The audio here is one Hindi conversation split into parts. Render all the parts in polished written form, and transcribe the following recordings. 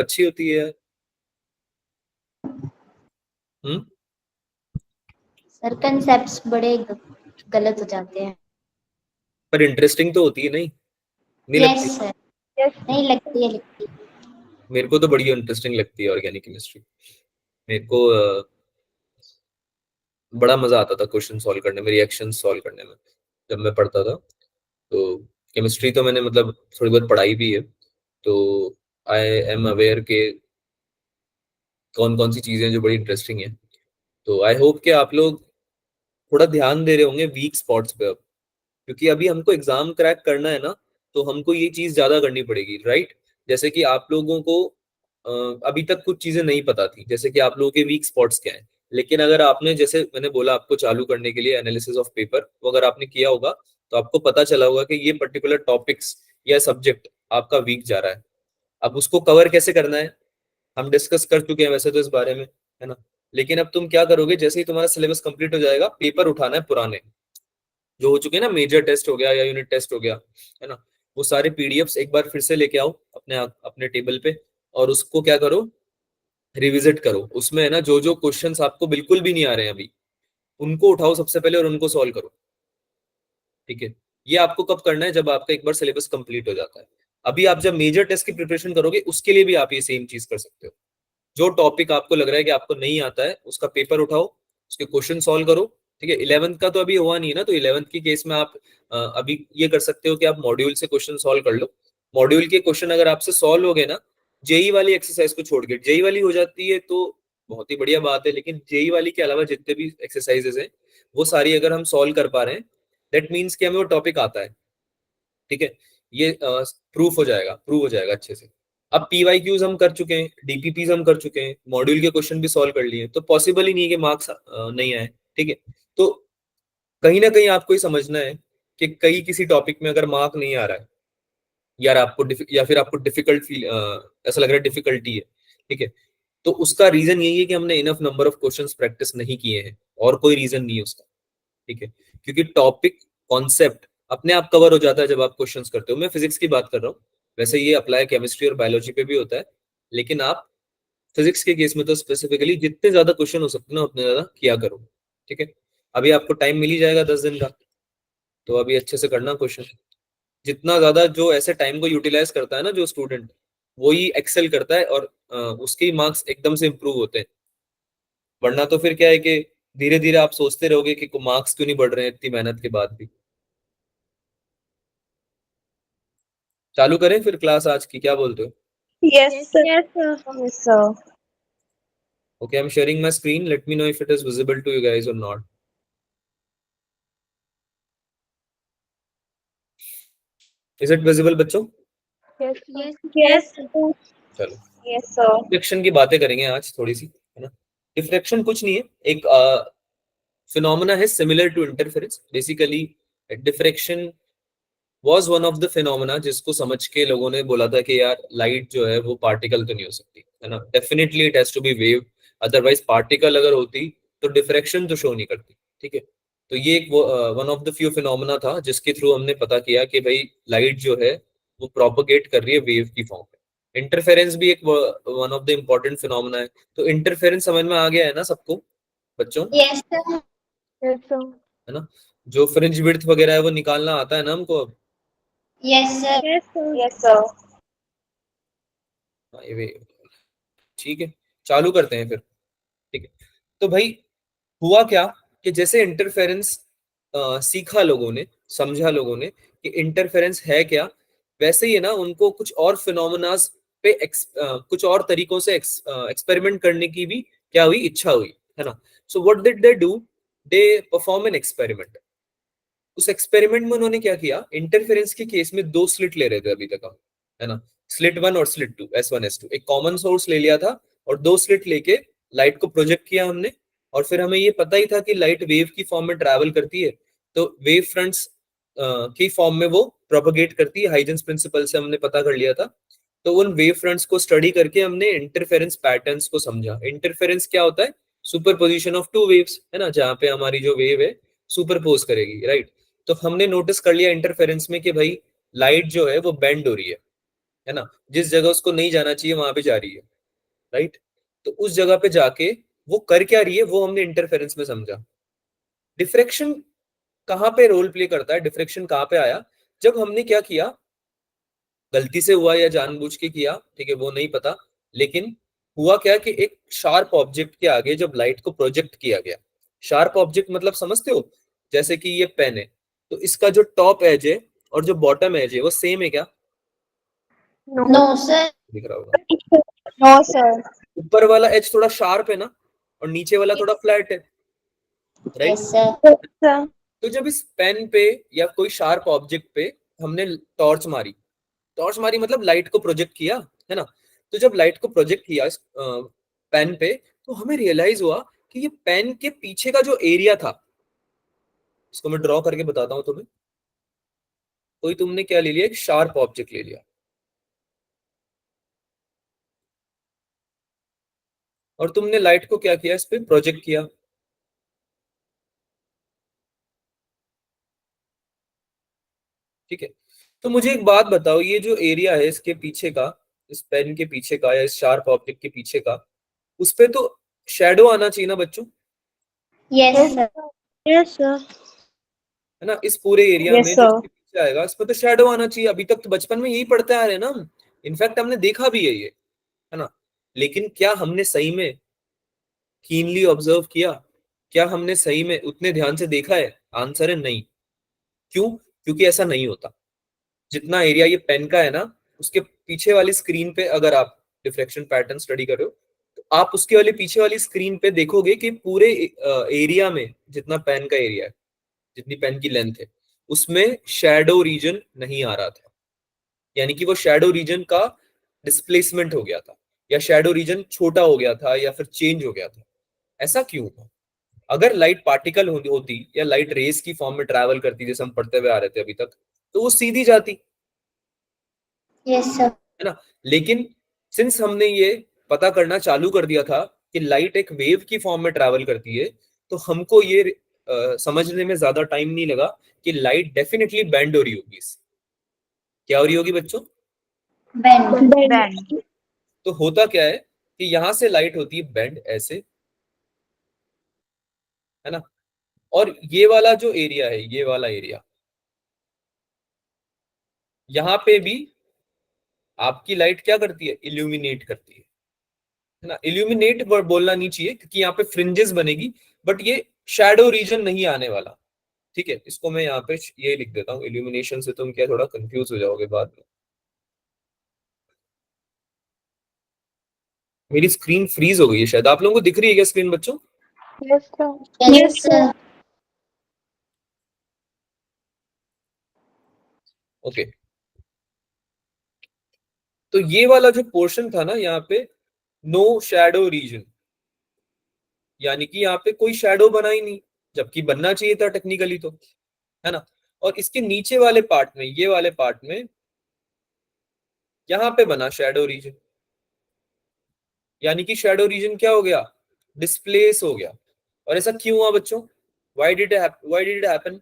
अच्छी होती है। सर कंसेप्ट्स बड़े गलत हो जाते हैं। पर इंटरेस्टिंग तो होती है, नहीं यस लगती? सर। नहीं लगती है, लगती है। मेरे को तो बड़ी इंटरेस्टिंग लगती है ऑर्गेनिक केमिस्ट्री। मेरे को बड़ा मजा आता था क्वेश्चन सॉल्व करने में, रिएक्शन सॉल्व करने में जब मैं पढ़ता था। तो केमिस्ट्री तो मैंने मतलब थोड़ी बहुत पढ़ाई भी है, तो आई एम अवेयर के कौन कौन सी चीजें जो बड़ी इंटरेस्टिंग है। तो आई होप कि आप लोग थोड़ा ध्यान दे रहे होंगे वीक स्पॉट्स पे अब, क्योंकि अभी हमको एग्जाम क्रैक करना है ना, तो हमको ये चीज ज्यादा करनी पड़ेगी, राइट? जैसे कि आप लोगों को अभी तक कुछ चीजें नहीं पता थी, जैसे कि आप लोगों के वीक स्पॉट्स क्या हैं। लेकिन अगर आपने, जैसे मैंने बोला आपको चालू करने के लिए एनालिसिस ऑफ पेपर, वो अगर आपने किया होगा तो आपको पता चला होगा कि ये पर्टिकुलर टॉपिक्स या सब्जेक्ट आपका वीक जा रहा है। अब उसको कवर कैसे करना है हम डिस्कस कर चुके हैं वैसे तो इस बारे में, है ना? लेकिन अब तुम क्या करोगे, जैसे ही तुम्हारा सिलेबस कंप्लीट हो जाएगा, पेपर उठाना है पुराने जो हो चुके हैं ना, मेजर टेस्ट हो गया या यूनिट टेस्ट हो गया, है ना? वो सारे पीडीएफ्स एक बार फिर से लेके आओ अपने अपने टेबल पे, और उसको क्या करो, रिविजिट करो। उसमें है ना, जो जो क्वेश्चंस आपको बिल्कुल भी नहीं आ रहे हैं अभी, उनको उठाओ सबसे पहले और उनको सॉल्व करो। ठीक है? ये आपको कब करना है, जब आपका एक बार सिलेबस कंप्लीट हो जाता है। अभी आप जब मेजर टेस्ट की प्रिपरेशन करोगे, उसके लिए भी आप ये सेम चीज कर सकते हो। जो टॉपिक आपको लग रहा है कि आपको नहीं आता है, उसका पेपर उठाओ, उसके क्वेश्चन सॉल्व करो। ठीक है? 11th का तो अभी हुआ नहीं है ना, तो 11th की केस में आप अभी ये कर सकते हो कि आप मॉड्यूल से क्वेश्चन सॉल्व कर लो। मॉड्यूल के क्वेश्चन अगर आपसे सॉल्व हो गए ना, जेई वाली एक्सरसाइज को छोड़ के, जेई वाली हो जाती है तो बहुत ही बढ़िया बात है, लेकिन जेई वाली के अलावा जितने भी एक्सरसाइजेस हैं, वो सारी अगर हम सॉल्व कर पा रहे हैं, दैट मीन्स कि हमें वो टॉपिक आता है। ठीक है? ये प्रूफ हो जाएगा, प्रूव हो जाएगा अच्छे से। अब पीवाईक्यूज हम कर चुके हैं, डीपीपीज हम कर चुके हैं, मॉड्यूल के क्वेश्चन भी सॉल्व कर लिए, तो पॉसिबल ही नहीं है कि मार्क्स नहीं आए। ठीक है? तो कहीं ना कहीं आपको ही समझना है कि कहीं किसी टॉपिक में अगर मार्क नहीं आ रहा है, यार आपको या फिर आपको डिफिकल्ट फील, ऐसा लग रहा है डिफिकल्टी है। ठीक है? तो उसका रीजन यही है कि हमने enough number of questions practice नहीं किए हैं, और कोई रीजन नहीं है उसका। ठीक है? क्योंकि टॉपिक, कॉन्सेप्ट अपने आप कवर हो जाता है जब आप क्वेश्चंस करते हो। मैं फिजिक्स की बात कर रहा हूँ, वैसे ये अप्लाई केमिस्ट्री और बायोलॉजी पे भी होता है, लेकिन आप फिजिक्स के केस में तो स्पेसिफिकली जितने ज्यादा क्वेश्चन हो सकते हैं ना, उतने ज्यादा किया करो। ठीक है? अभी आपको टाइम मिल ही जाएगा 10 दिन का, तो अभी अच्छे से करना क्वेश्चन। जितना ज्यादा जो ऐसे टाइम को यूटिलाइज करता है ना जो स्टूडेंट, वही एक्सेल करता है, और उसके मार्क्स एकदम से इंप्रूव होते हैं। वरना तो फिर क्या है कि धीरे धीरे आप सोचते रहोगे कि मार्क्स क्यों नहीं बढ़ रहे हैं इतनी मेहनत के बाद भी। चालू करें फिर क्लास आज की, क्या बोलते हो? Yes, sir. Yes, sir. Okay, I'm sharing my screen. Let me know if it is visible to you guys or not. Is it visible बच्चों? Yes, sir. Yes. Yes, yes. sir. चलो, Yes, sir. डिफ्रैक्शन की बातें करेंगे आज थोड़ी सी, है ना? डिफ्रैक्शन कुछ नहीं है, एक फिनोमेना है similar to interference basically. Diffraction was one of the phenomena जिसको समझ के लोगों ने बोला था कि यार लाइट जो है वो पार्टिकल तो नहीं हो सकती, है ना? Definitely it has to be wave, otherwise particle अगर होती तो डिफ्रैक्शन तो शो नहीं करती। ठीक है? तो ये एक one of the few phenomena था जिसके थ्रू हमने पता किया कि भाई लाइट जो है वो प्रोपोगेट कर रही है वेव की फॉर्म में। इंटरफेरेंस भी एक one of the important phenomena है। तो इंटरफेरेंस समझ में आ गया है ना सबको बच्चों? Yes sir. Yes, sir. है ना? जो फ्रिंज विड्थ वगैरह है वो निकालना आता है ना हमको अब? Yes sir. Yes, sir. Yes, sir. हाँ, ठीक है, चालू करते हैं फिर। ठीक है? तो भाई हुआ क्या कि जैसे इंटरफेरेंस सीखा लोगों ने, समझा लोगों ने कि इंटरफेरेंस है क्या, वैसे ही है ना उनको कुछ और फिनोमेनाज पे कुछ और तरीकों से एक्सपेरिमेंट करने की भी क्या हुई, इच्छा हुई, है ना? So what did they do, they perform an experiment. उस एक्सपेरिमेंट में उन्होंने क्या किया, इंटरफेरेंस के केस में दो स्लिट ले रहे थे अभी तक हम, है ना? स्लिट वन और स्लिट टू, S1 S2, एक कॉमन सोर्स ले लिया था और दो स्लिट लेके लाइट को प्रोजेक्ट किया हमने। और फिर हमें ये पता ही था कि लाइट वेव की फॉर्म में ट्रैवल करती है, तो वेव फ्रंट्स की फॉर्म में वो प्रोपोगेट करती है, हाइजेंस प्रिंसिपल से हमने पता कर लिया था। तो उन वेव फ्रंट्स को स्टडी करके हमने इंटरफेरेंस पैटर्न्स को समझा। इंटरफेरेंस क्या होता है, सुपरपोजिशन ऑफ टू वेव्स, है ना? जहां पे हमारी जो वेव है सुपरपोज करेगी, राइट? तो हमने नोटिस कर लिया इंटरफेरेंस में कि भाई लाइट जो है वो बेंड हो रही है। है ना, जिस जगह उसको नहीं जाना चाहिए वहां पे जा रही है, राइट। तो उस जगह पे जाके वो कर क्या रही है वो हमने इंटरफेरेंस में समझा। डिफ्रेक्शन कहाँ पे रोल प्ले करता है, डिफ्रेक्शन कहाँ पे आया, जब हमने क्या किया, गलती से हुआ या जानबूझ के किया, ठीक है वो नहीं पता, लेकिन हुआ क्या कि एक शार्प ऑब्जेक्ट के आगे जब लाइट को प्रोजेक्ट किया गया, शार्प ऑब्जेक्ट मतलब समझते हो, जैसे कि ये पेन है, तो इसका जो टॉप एज है और जो बॉटम एज है वो सेम है क्या, No. No sir. दिख रहा होगा, No, sir. ऊपर वाला एज थोड़ा शार्प है ना और नीचे वाला थोड़ा फ्लैट है, right. Yes sir. Yes, sir. तो जब इस पेन पे या कोई शार्प ऑब्जेक्ट पे हमने टॉर्च मारी, टॉर्च मारी मतलब लाइट को प्रोजेक्ट किया, है ना, तो जब लाइट को प्रोजेक्ट किया इस पेन पे, तो हमें रियलाइज हुआ कि ये पेन के पीछे का जो एरिया था, इसको मैं ड्रॉ करके बताता हूं तुम्हें, कोई तुमने क्या ले लिया, एक शार्प ऑब्जेक्ट ले लिया और तुमने लाइट को क्या किया, इस पे प्रोजेक्ट किया, ठीक है। तो मुझे एक बात बताओ, ये जो एरिया है इसके पीछे का, इस पेन के पीछे का या इस शार्प ऑब्जेक्ट के पीछे का, उस पे तो शेडो आना चाहिए ना बच्चों, yes Yes, sir. sir. Yes, sir. है ना, इस पूरे एरिया Yes, में जो sir. इसके पीछे आएगा इस पे तो शेडो आना चाहिए, अभी तक तो बचपन में यही पढ़ते आ रहे हैं ना हम, इनफैक्ट हमने देखा भी है ये, है ना। लेकिन क्या हमने सही में कीनली ऑब्जर्व किया, क्या हमने सही में उतने ध्यान से देखा है, आंसर है नहीं। क्यों, क्योंकि ऐसा नहीं होता। जितना एरिया ये पेन का है ना, उसके पीछे वाली स्क्रीन पे अगर आप डिफ्रेक्शन पैटर्न स्टडी कर रहे हो, तो आप उसके वाले पीछे वाली स्क्रीन पे देखोगे कि पूरे एरिया में जितना पेन का एरिया है, जितनी पेन की लेंथ है, उसमें शैडो रीजन नहीं आ रहा था, यानी कि वो शैडो रीजन का डिस्प्लेसमेंट हो गया था, या शैडो रीजन छोटा हो गया था या फिर चेंज हो गया था। ऐसा क्यों हुआ? अगर लाइट पार्टिकल होती या लाइट रेस की फॉर्म में ट्रैवल करती जैसे हम पढ़ते हुए आ रहे थे अभी तक, तो वो सीधी जाती, यस सर। है ना। लेकिन सिंस हमने ये पता करना चालू कर दिया था कि लाइट एक वेव की फॉर्म में ट्रैवल करती है, तो हमको ये समझने में ज्यादा टाइम नहीं लगा कि लाइट डेफिनेटली बेंड हो रही होगी क्या हो रही होगी बच्चों, बेंड। Bend. तो होता क्या है कि यहां से लाइट होती है बेंड ऐसे, है ना, और ये वाला जो एरिया है, ये वाला एरिया, यहाँ पे भी आपकी लाइट क्या करती है, इल्यूमिनेट करती है ना। इल्यूमिनेट बोलना नहीं चाहिए क्योंकि यहाँ पे फ्रिंजेस बनेगी, बट ये शैडो रीजन नहीं आने वाला, ठीक है। इसको मैं यहाँ पे ये लिख देता हूँ, इल्यूमिनेशन से तुम क्या थोड़ा कंफ्यूज हो जाओगे बाद में। मेरी स्क्रीन फ्रीज हो गई है शायद, आप लोगों को दिख रही है क्या स्क्रीन बच्चों? Yes, sir. Yes sir. Okay, तो ये वाला जो पोर्शन था ना यहाँ पे, नो शैडो रीजन, यानी कि यहाँ पे कोई शैडो बना ही नहीं, जबकि बनना चाहिए था टेक्निकली तो, है ना। और इसके नीचे वाले पार्ट में, ये वाले पार्ट में, यहाँ पे बना शैडो रीजन, यानी कि शैडो रीजन क्या हो गया, डिस्प्लेस हो गया। और ऐसा क्यों हुआ बच्चों, why did it happen?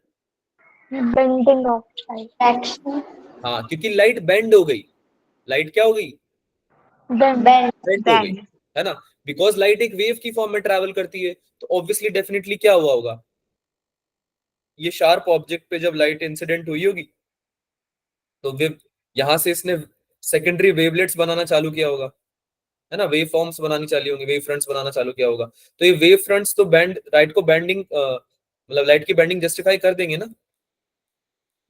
Bending of light. Action. हाँ, क्योंकि लाइट बेंड हो गई, लाइट क्या हो गई, Bend. बेंड। बेंड हो गई, है ना। बिकॉज लाइट एक वेव की फॉर्म में ट्रैवल करती है, तो ऑब्वियसली डेफिनेटली क्या हुआ होगा, ये शार्प ऑब्जेक्ट पे जब लाइट इंसिडेंट हुई होगी, तो वेव, यहां से इसने सेकेंडरी वेवलेट्स बनाना चालू किया होगा, है ना, वेव फॉर्म्स बनानी चालू होंगी, वेव फ्रंट्स बनाना चालू किया होगा। तो ये वेव फ्रंट्स तो बैंड लाइट को बैंडिंग मतलब लाइट की बैंडिंग जस्टिफाई कर देंगे ना,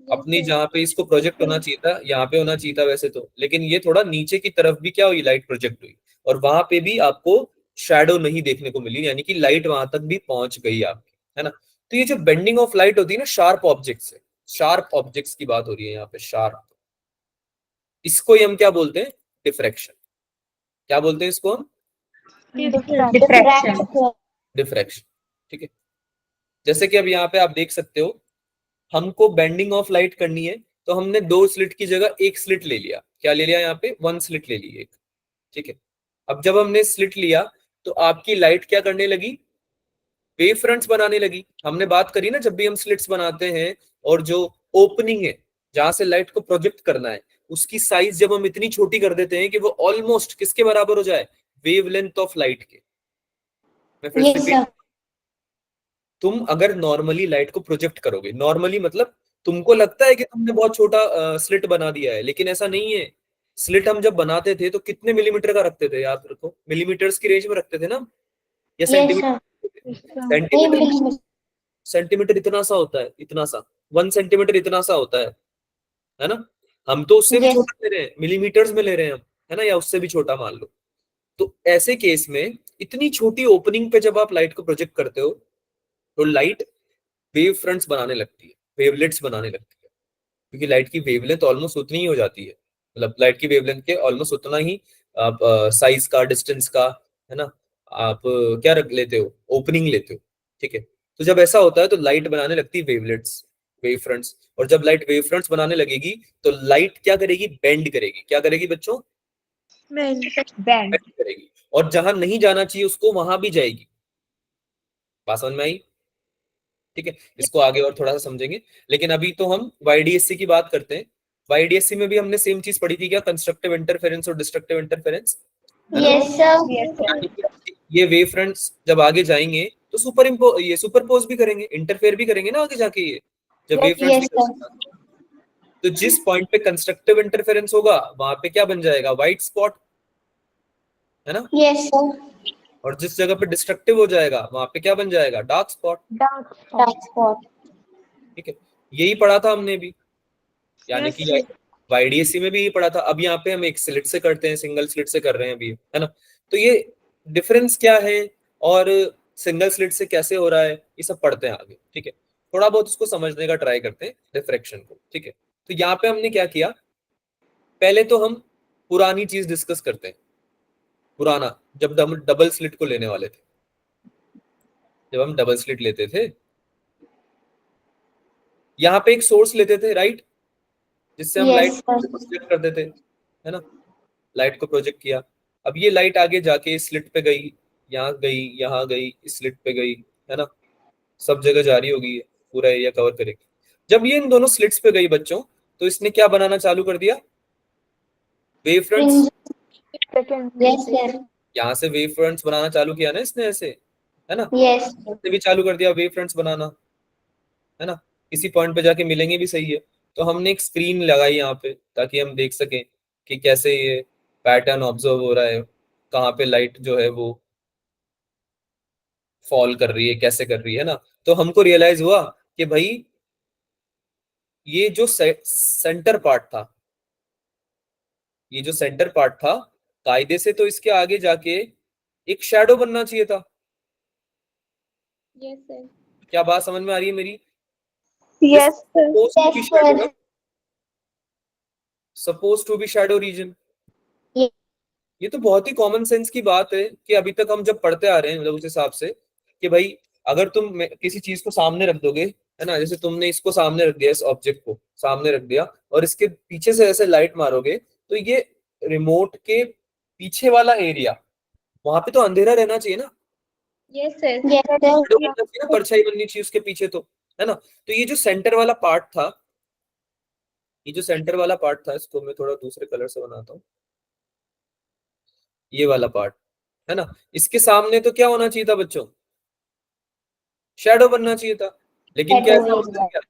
अपनी जहाँ पे इसको प्रोजेक्ट होना चाहिए था यहाँ पे होना चाहिए था वैसे तो, लेकिन ये थोड़ा नीचे की तरफ भी क्या हुई, लाइट प्रोजेक्ट हुई, और वहां पे भी आपको शैडो नहीं देखने को मिली, यानी कि लाइट वहां तक भी पहुंच गई आपकी, है ना। तो ये जो बेंडिंग ऑफ लाइट होती है ना शार्प ऑब्जेक्ट से, शार्प ऑब्जेक्ट्स की बात हो रही है यहाँ पे, शार्प, इसको ही हम क्या बोलते हैं, डिफ्रैक्शन। क्या बोलते हैं इसको हम, Diffraction. डिफ्रैक्शन, ठीक है। जैसे कि अब यहाँ पे आप देख सकते हो, हमको बेंडिंग ऑफ लाइट करनी है, तो हमने दो स्लिट की जगह एक स्लिट ले लिया, क्या ले लिया, यहाँ पे वन स्लिट ले ली एक, ठीक है। अब जब हमने स्लिट लिया, तो आपकी लाइट क्या करने लगी, वेव फ्रंट्स बनाने लगी। हमने बात करी ना, जब भी हम स्लिट्स बनाते हैं और जो ओपनिंग है जहां से लाइट को प्रोजेक्ट करना है, उसकी साइज जब हम इतनी छोटी कर देते हैं कि वो ऑलमोस्ट किसके बराबर हो जाए, वेवलेंथ ऑफ लाइट के। मैं फिर से यस सर। तुम अगर नॉर्मली लाइट को प्रोजेक्ट करोगे, नॉर्मली मतलब तुमको लगता है कि तुमने बहुत छोटा स्लिट बना दिया है, लेकिन ऐसा नहीं है। स्लिट हम जब बनाते थे तो कितने मिलीमीटर का रखते थे, याद रखो, मिलीमीटर्स की रेंज में रखते थे ना, या यस सर। सेंटीमीटर? नहीं सेंटीमीटर, मिलीमीटर। सेंटीमीटर इतना सा होता है, इतना सा, 1 सेंटीमीटर इतना सा होता है ना। हम तो उससे भी यस। छोटा ले रहे हैं, मिलीमीटर्स में ले रहे हैं हम, है ना, या उससे भी छोटा मान लो। तो ऐसे केस में इतनी छोटी ओपनिंग पे जब आप लाइट को प्रोजेक्ट करते हो तो लाइट वेव फ्रंट्स बनाने लगती है, वेवलेट्स बनाने लगती है, क्योंकि लाइट की वेवलेंथ ऑलमोस्ट उतनी ही हो जाती है, मतलब लाइट की वेवलेंथ के ऑलमोस्ट उतना ही आप साइज का, डिस्टेंस का, है ना, आप क्या रख लेते हो, ओपनिंग लेते हो, ठीक है। तो जब ऐसा होता है तो लाइट बनाने लगती है वेवलेट्स, वेव फ्रंट्स, और जब लाइट वेव फ्रंट्स बनाने लगेगी तो लाइट क्या करेगी, बेंड करेगी। क्या करेगी बच्चों, बैंड। बेंड करेगी, और जहां नहीं जाना चाहिए उसको वहां भी जाएगी। बात समझ में आई? ठीक है, इसको आगे और थोड़ा सा समझेंगे, लेकिन अभी तो हम वाईडीएससी की बात करते हैं। वाईडीएससी में भी हमने सेम चीज पढ़ी थी क्या, कंस्ट्रक्टिव इंटरफेरेंस और डिस्ट्रक्टिव इंटरफेरेंस, है ना। Yes sir. यानी कि ये वेव फ्रंट्स जब आगे जाएंगे तो ये सुपरपोज भी करेंगे, इंटरफेयर भी करेंगे ना आगे जाके, ये जब वेव फ्रंट्स यस निकल सर। जाएंगे। तो जिस पॉइंट पे कंस्ट्रक्टिव इंटरफेरेंस होगा वहां पे क्या बन जाएगा, व्हाइट स्पॉट, है ना। Yes sir. और जिस जगह पे डिस्ट्रक्टिव हो जाएगा वहां पे क्या बन जाएगा, dark spot. Dark dark spot. ठीक है, यही पढ़ा था हमने भी, यानी कि Yes. वाईडीएससी में भी यही पढ़ा था। अब यहाँ पे हम एक स्लिट से करते हैं, सिंगल स्लिट से कर रहे हैं अभी, है ना। तो ये डिफरेंस क्या है और सिंगल स्लिट से कैसे हो रहा है, ये सब पढ़ते हैं आगे, ठीक है। थोड़ा बहुत उसको समझने का ट्राई करते हैं, डिफ्रैक्शन को, ठीक है। तो यहाँ पे हमने क्या किया, पहले तो हम पुरानी चीज डिस्कस करते हैं। पुराना, जब हम डबल स्लिट को लेने वाले थे, जब हम डबल स्लिट लेते थे, यहाँ पे एक सोर्स लेते थे, राइट, जिससे हम लाइट यस सर। प्रोजेक्ट कर देते, है ना। लाइट को प्रोजेक्ट किया, अब ये लाइट आगे जाके स्लिट पे गई, यहाँ गई, यहाँ गई, स्लिट पे गई, है ना, सब जगह जारी होगी, पूरा एरिया कवर करेगी। जब ये इन दोनों स्लिट्स पे गई बच्चों, तो इसने क्या बनाना चालू कर दिया, wave fronts. Second. Yes sir. यहाँ से वेव फ्रंट्स बनाना चालू किया ना इसने, ऐसे, है ना, यस इसने भी चालू कर दिया वेव फ्रंट्स बनाना, है ना। इसी पॉइंट पे जाके मिलेंगे भी, सही है। तो हमने एक स्क्रीन लगाई यहाँ पे ताकि हम देख सकें कि कैसे ये पैटर्न ऑब्जर्व हो रहा है, कहाँ पे लाइट जो है वो फॉल कर रही है, कैसे कर रही है ना। तो हमको रियलाइज हुआ कि भाई ये जो सेंटर पार्ट था, ये जो सेंटर पार्ट था, कायदे से तो इसके आगे जाके एक शैडो बनना चाहिए था। Yes, sir. क्या बात समझ में आ रही है मेरी? Yes, sir. Yes sir. Suppose to be shadow region. ये- ये तो बहुत ही कॉमन सेंस की बात है कि अभी तक हम जब पढ़ते आ रहे हैं, मतलब उस हिसाब से कि भाई अगर तुम किसी चीज को सामने रख दोगे, है ना, जैसे तुमने इसको सामने रख दिया, इस ऑब्जेक्ट को सामने रख दिया, और इसके पीछे से ऐसे लाइट मारोगे, तो ये रिमोट के पीछे वाला एरिया, वहां पे तो अंधेरा रहना चाहिए ना, Yes, sir. Yes sir. shadow बनना चाहिए ना, परछाई बननी चाहिए उसके पीछे, तो है ना। तो ये जो सेंटर वाला पार्ट था, ये जो सेंटर वाला पार्ट था, इसको मैं थोड़ा दूसरे कलर से बनाता हूँ, ये वाला पार्ट, है ना, इसके सामने तो क्या होना चाहिए था बच्चों, शैडो बनना चाहिए था। लेकिन क्या ऐसा होता है क्या?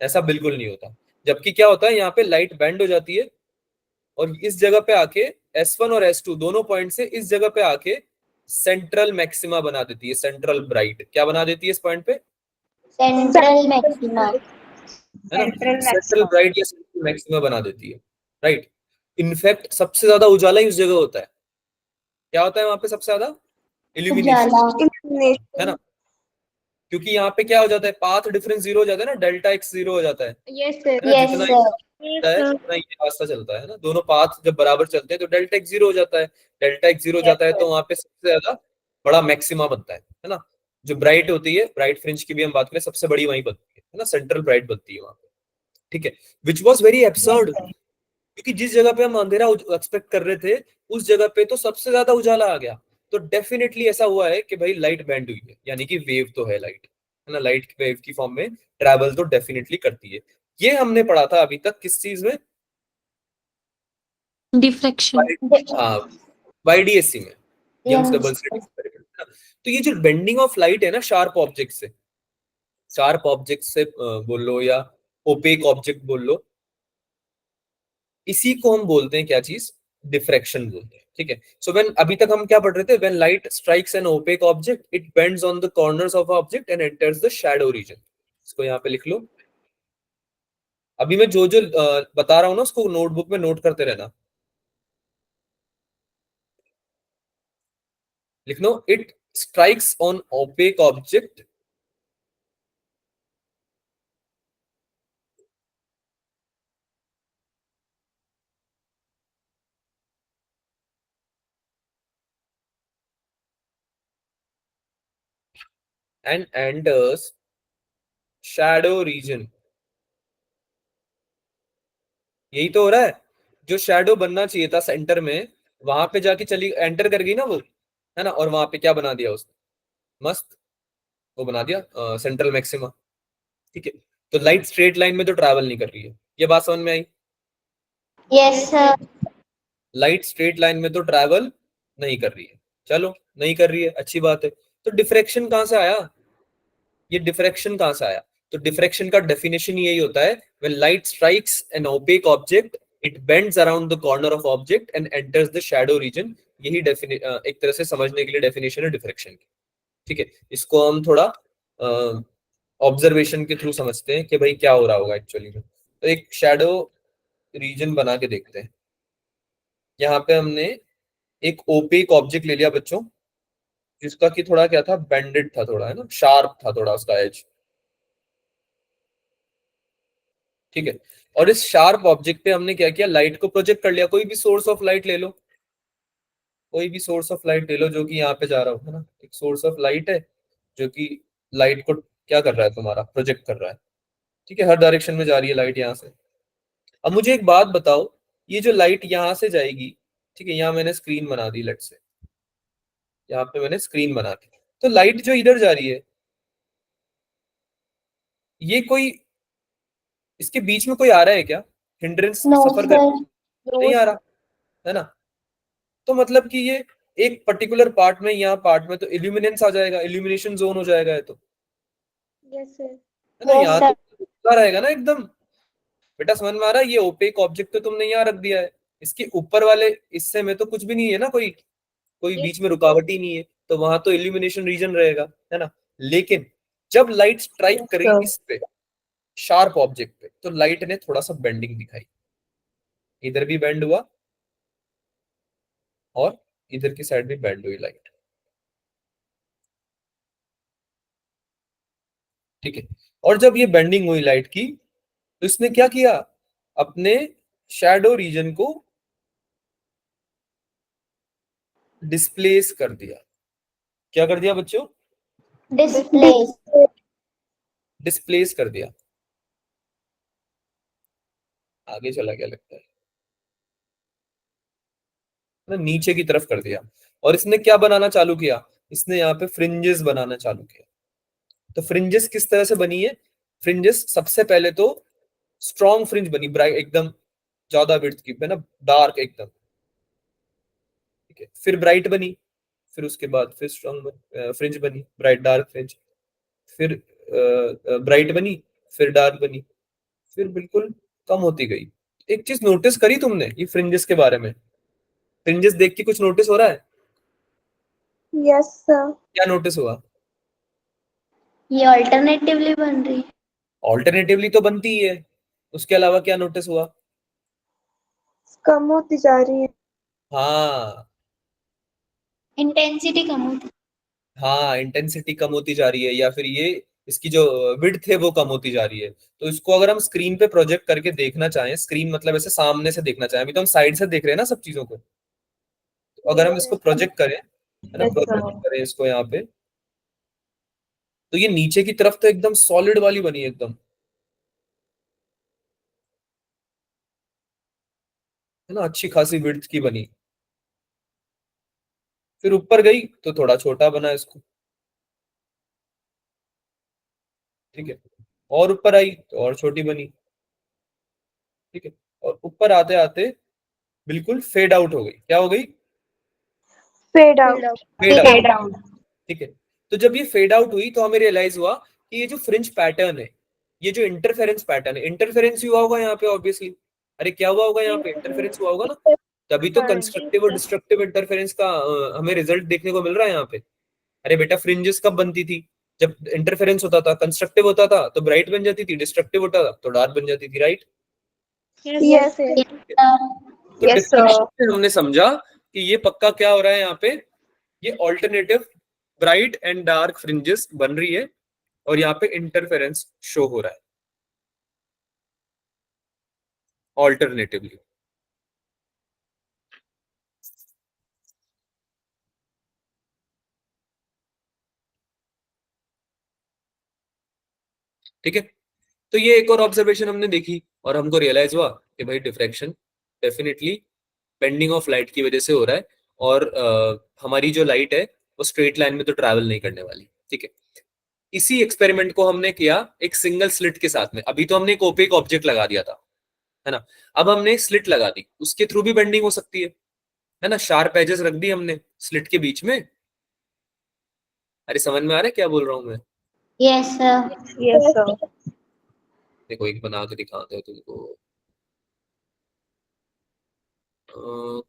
ऐसा बिल्कुल नहीं होता। जबकि क्या होता है, यहाँ पे लाइट बेंड हो जाती है और इस जगह पे आके S1 और S2 दोनों पॉइंट से इस जगह पे आके सेंट्रल मैक्सिमा बना देती है, सेंट्रल ब्राइट क्या बना देती है इस पॉइंट पे, सेंट्रल मैक्सिमा। है ना, सेंट्रल ब्राइट या सेंट्रल मैक्सिमा बना देती है, राइट। इनफैक्ट सबसे ज्यादा उजाला ही उस जगह होता है। क्या होता है वहां पे सबसे ज्यादा, इल्यूमिनेशन, उजाला। है ना, क्योंकि यहाँ पे क्या हो जाता है, पाथ डिफरेंस जीरो हो जाता है ना, डेल्टा एक्स जीरो हो जाता है Yes, sir. है ना, यस जितना सर। चलता है उतना ये रास्ता चलता है ना, दोनों पाथ जब बराबर चलते हैं तो डेल्टा एक्स जीरो हो जाता है। डेल्टा एक्स जीरो हो जाता है तो वहां पे सबसे ज्यादा बड़ा मैक्सिमा बनता है ना। जो ब्राइट होती है, ब्राइट फ्रिंज की भी हम बात करें, सबसे बड़ी वहीं बनती है ना, सेंट्रल ब्राइट बनती है वहां पे, ठीक है। विच वॉज वेरी एब्सर्ड, क्योंकि जिस जगह पे हम अंधेरा एक्सपेक्ट कर रहे थे उस जगह पे तो सबसे ज्यादा उजाला आ गया। तो डेफिनेटली ऐसा हुआ है कि भाई लाइट बैंड हुई है, यानी कि वेव तो है लाइट, है ना, लाइट वेव की फॉर्म में ट्रैवल तो डेफिनेटली करती है। ये हमने पढ़ा था अभी तक किस चीज में, डिफ्रेक्शन। हाँ, YDSC में Young's double Young's slit experiment. तो ये जो बेंडिंग ऑफ लाइट है ना शार्प ऑब्जेक्ट से, शार्प ऑब्जेक्ट से बोल लो या ओपेक ऑब्जेक्ट बोल लो, इसी को हम बोलते हैं क्या चीज, डिफ्रैक्शन बोलते हैं। ठीक है, सो व्हेन, अभी तक हम क्या पढ़ रहे थे, when light strikes an opaque object it bends on the corners of object and enters the shadow region. इसको यहाँ पे लिख लो। अभी मैं जो जो बता रहा हूँ ना उसको नोटबुक में नोट करते रहना। लिख लो, it strikes on opaque object and enters shadow region. यही तो हो रहा है, जो शैडो बनना चाहिए था सेंटर में, वहां पे जाके चली एंटर कर गई ना वो, है ना, और वहां पे क्या बना दिया उसने, मस्त वो बना दिया सेंट्रल मैक्सिमा। ठीक है, तो लाइट स्ट्रेट लाइन में तो ट्रैवल नहीं कर रही है, ये बात समझ में आई। Yes, sir. Light straight line में तो ट्रैवल नहीं कर रही है, चलो नहीं कर रही है, अच्छी बात है। तो डिफ्रैक्शन कहां से आया, ये डिफ्रैक्शन कहां से आया, तो डिफ्रैक्शन का डेफिनेशन यही होता है, when light strikes an opaque object it bends around the corner of object and enters the shadow region. यही एक तरह से समझने के लिए डेफिनेशन है डिफ्रैक्शन की। ठीक है, इसको हम थोड़ा ऑब्जर्वेशन के थ्रू समझते हैं कि भाई क्या हो रहा होगा एक्चुअली में। तो एक शैडो रीजन बना के देखते हैं। यहाँ पे हमने एक ओपेक ऑब्जेक्ट ले लिया बच्चों, जिसका कि थोड़ा क्या था, बेंडेड था थोड़ा, है ना, शार्प था थोड़ा उसका एज। ठीक है, और इस शार्प ऑब्जेक्ट पे हमने क्या किया, लाइट को प्रोजेक्ट कर लिया। कोई भी सोर्स ऑफ लाइट ले लो, कोई भी सोर्स ऑफ लाइट ले लो जो कि यहाँ पे जा रहा हो, है ना, एक सोर्स ऑफ लाइट है जो कि लाइट को क्या कर रहा है, तुम्हारा प्रोजेक्ट कर रहा है। ठीक है, हर डायरेक्शन में जा रही है लाइट यहाँ से। अब मुझे एक बात बताओ, ये जो लाइट यहाँ से जाएगी, ठीक है, यहाँ मैंने स्क्रीन बना दी, लेट से यहाँ पे मैंने स्क्रीन बना दी, तो लाइट जो इधर जा रही है, ये कोई इसके बीच में कोई आ रहा है क्या, हिंड्रेंस No, सफर कर, sir. नहीं आ रहा, है ना। तो मतलब कि ये एक पर्टिकुलर पार्ट में, यहाँ पार्ट में तो इल्यूमिनेंस आ जाएगा, इल्यूमिनेशन जोन हो जाएगा ये तो, Yes, sir. है ना, Yes, यहाँ तो sir. खुला रहेगा ना एकदम। बेटा समझ में आ रहा है, ये ओपेक ऑब्जेक्ट तो तुमने यहाँ रख दिया है, इसके ऊपर वाले हिस्से में तो कुछ भी नहीं है ना, कोई कोई Yes. बीच में रुकावट ही नहीं है, तो वहां तो इल्यूमिनेशन रीजन रहेगा, है ना। लेकिन जब लाइट स्ट्राइक Yes, करी sir. इस पे, शार्प ऑब्जेक्ट पे, तो लाइट ने थोड़ा सा बेंडिंग दिखाई, इधर भी बेंड हुआ और इधर की साइड भी बेंड हुई लाइट। ठीक है, और जब ये बेंडिंग हुई लाइट की, तो इसने क्या किया, अपने शैडो रीजन को डिस्प्लेस कर दिया। क्या कर दिया बच्चों, Displace. डिस्प्लेस कर दिया। आगे चला गया लगता है ना, नीचे की तरफ कर दिया। और इसने क्या बनाना चालू किया, इसने यहाँ पे फ्रिंजेस बनाना चालू किया। तो फ्रिंजेस किस तरह से बनी है, फ्रिंजेस सबसे पहले तो स्ट्रॉन्ग फ्रिंज बनी, ब्राइट एकदम, ज्यादा विड्थ की, है ना, डार्क एकदम। ठीक है, फिर ब्राइट बनी, फिर उसके बाद फिर स्ट्रॉन्ग फ्रिंज बनी, ब्राइट डार्क फ्रिंज, फिर ब्राइट बनी, फिर डार्क बनी, फिर बिल्कुल कम होती गई। एक चीज नोटिस करी तुमने ये फ्रिंजेस के बारे में, फ्रिंजेस देख के कुछ नोटिस हो रहा है, Yes, sir. क्या नोटिस हुआ, ये अल्टरनेटिवली बन रही है। ऑल्टरनेटिवली तो बनती ही है, उसके अलावा क्या नोटिस हुआ, कम होती जा रही है. हाँ, इंटेंसिटी कम होती। हाँ इंटेंसिटी कम होती जा रही है, या फिर ये इसकी जो विड्थ है वो कम होती जा रही है। तो इसको अगर हम स्क्रीन पे प्रोजेक्ट करके देखना चाहें, स्क्रीन मतलब ऐसे सामने से देखना चाहें, अभी तो हम साइड से देख रहे हैं ना सब चीजों को, तो अगर Yes, हम इसको sir. प्रोजेक्ट करें, है ना, Yes, प्रोजेक्ट sir. करें इसको यहाँ पे, तो ये नीचे की तरफ तो एकदम सॉलिड वाली बनी एकदम, है ना, अच्छी खासी विड्थ की बनी। फिर ऊपर गई तो थोड़ा छोटा बना इसको। ठीक है, और ऊपर आई तो और छोटी बनी। ठीक है, और ऊपर आते आते बिल्कुल फेड आउट हो गई। क्या हो गई? Fade out. Fade out. ठीक है, तो जब ये फेड आउट हुई तो हमें रियलाइज हुआ कि ये जो फ्रिंज पैटर्न है, ये जो इंटरफेरेंस पैटर्न है, इंटरफेरेंस हुआ होगा यहाँ पे ऑब्वियसली। अरे क्या हुआ होगा यहाँ पे? इंटरफेरेंस हुआ होगा ना, तभी तो कंस्ट्रक्टिव और डिस्ट्रक्टिव इंटरफेरेंस का हमें रिजल्ट देखने को मिल रहा है यहाँ पे। अरे बेटा, फ्रिंजेस कब बनती थी? जब इंटरफेरेंस होता था, कंस्ट्रक्टिव होता था तो ब्राइट बन जाती थी, डिस्ट्रक्टिव होता था तो डार्क बन जाती थी, right? Yes sir. Yes, sir. तो Yes, sir. डिस्कशन से हमने समझा कि ये पक्का क्या हो रहा है यहाँ पे, ये alternative bright and dark fringes बन रही है और यहाँ पे इंटरफेरेंस शो हो रहा है ऑल्टरनेटिवली। ठीक है, तो ये एक और ऑब्जर्वेशन हमने देखी और हमको रियलाइज हुआ कि भाई diffraction definitely bending of light की वजह से हो रहा है और हमारी जो लाइट है वो स्ट्रेट लाइन में तो ट्रैवल नहीं करने वाली। ठीक है, इसी एक्सपेरिमेंट को हमने किया एक सिंगल स्लिट के साथ में। अभी तो हमने एक ओपेक ऑब्जेक्ट लगा दिया था, है ना, अब हमने एक स्लिट लगा दी, उसके थ्रू भी बेंडिंग हो सकती है ना। शार्प एजेस रख दी हमने स्लिट के बीच में। अरे समझ में आ रहा है क्या बोल रहा हूं मैं? Yes, sir. Yes, sir. देखो एक बना के दिखाते हैं तुमको।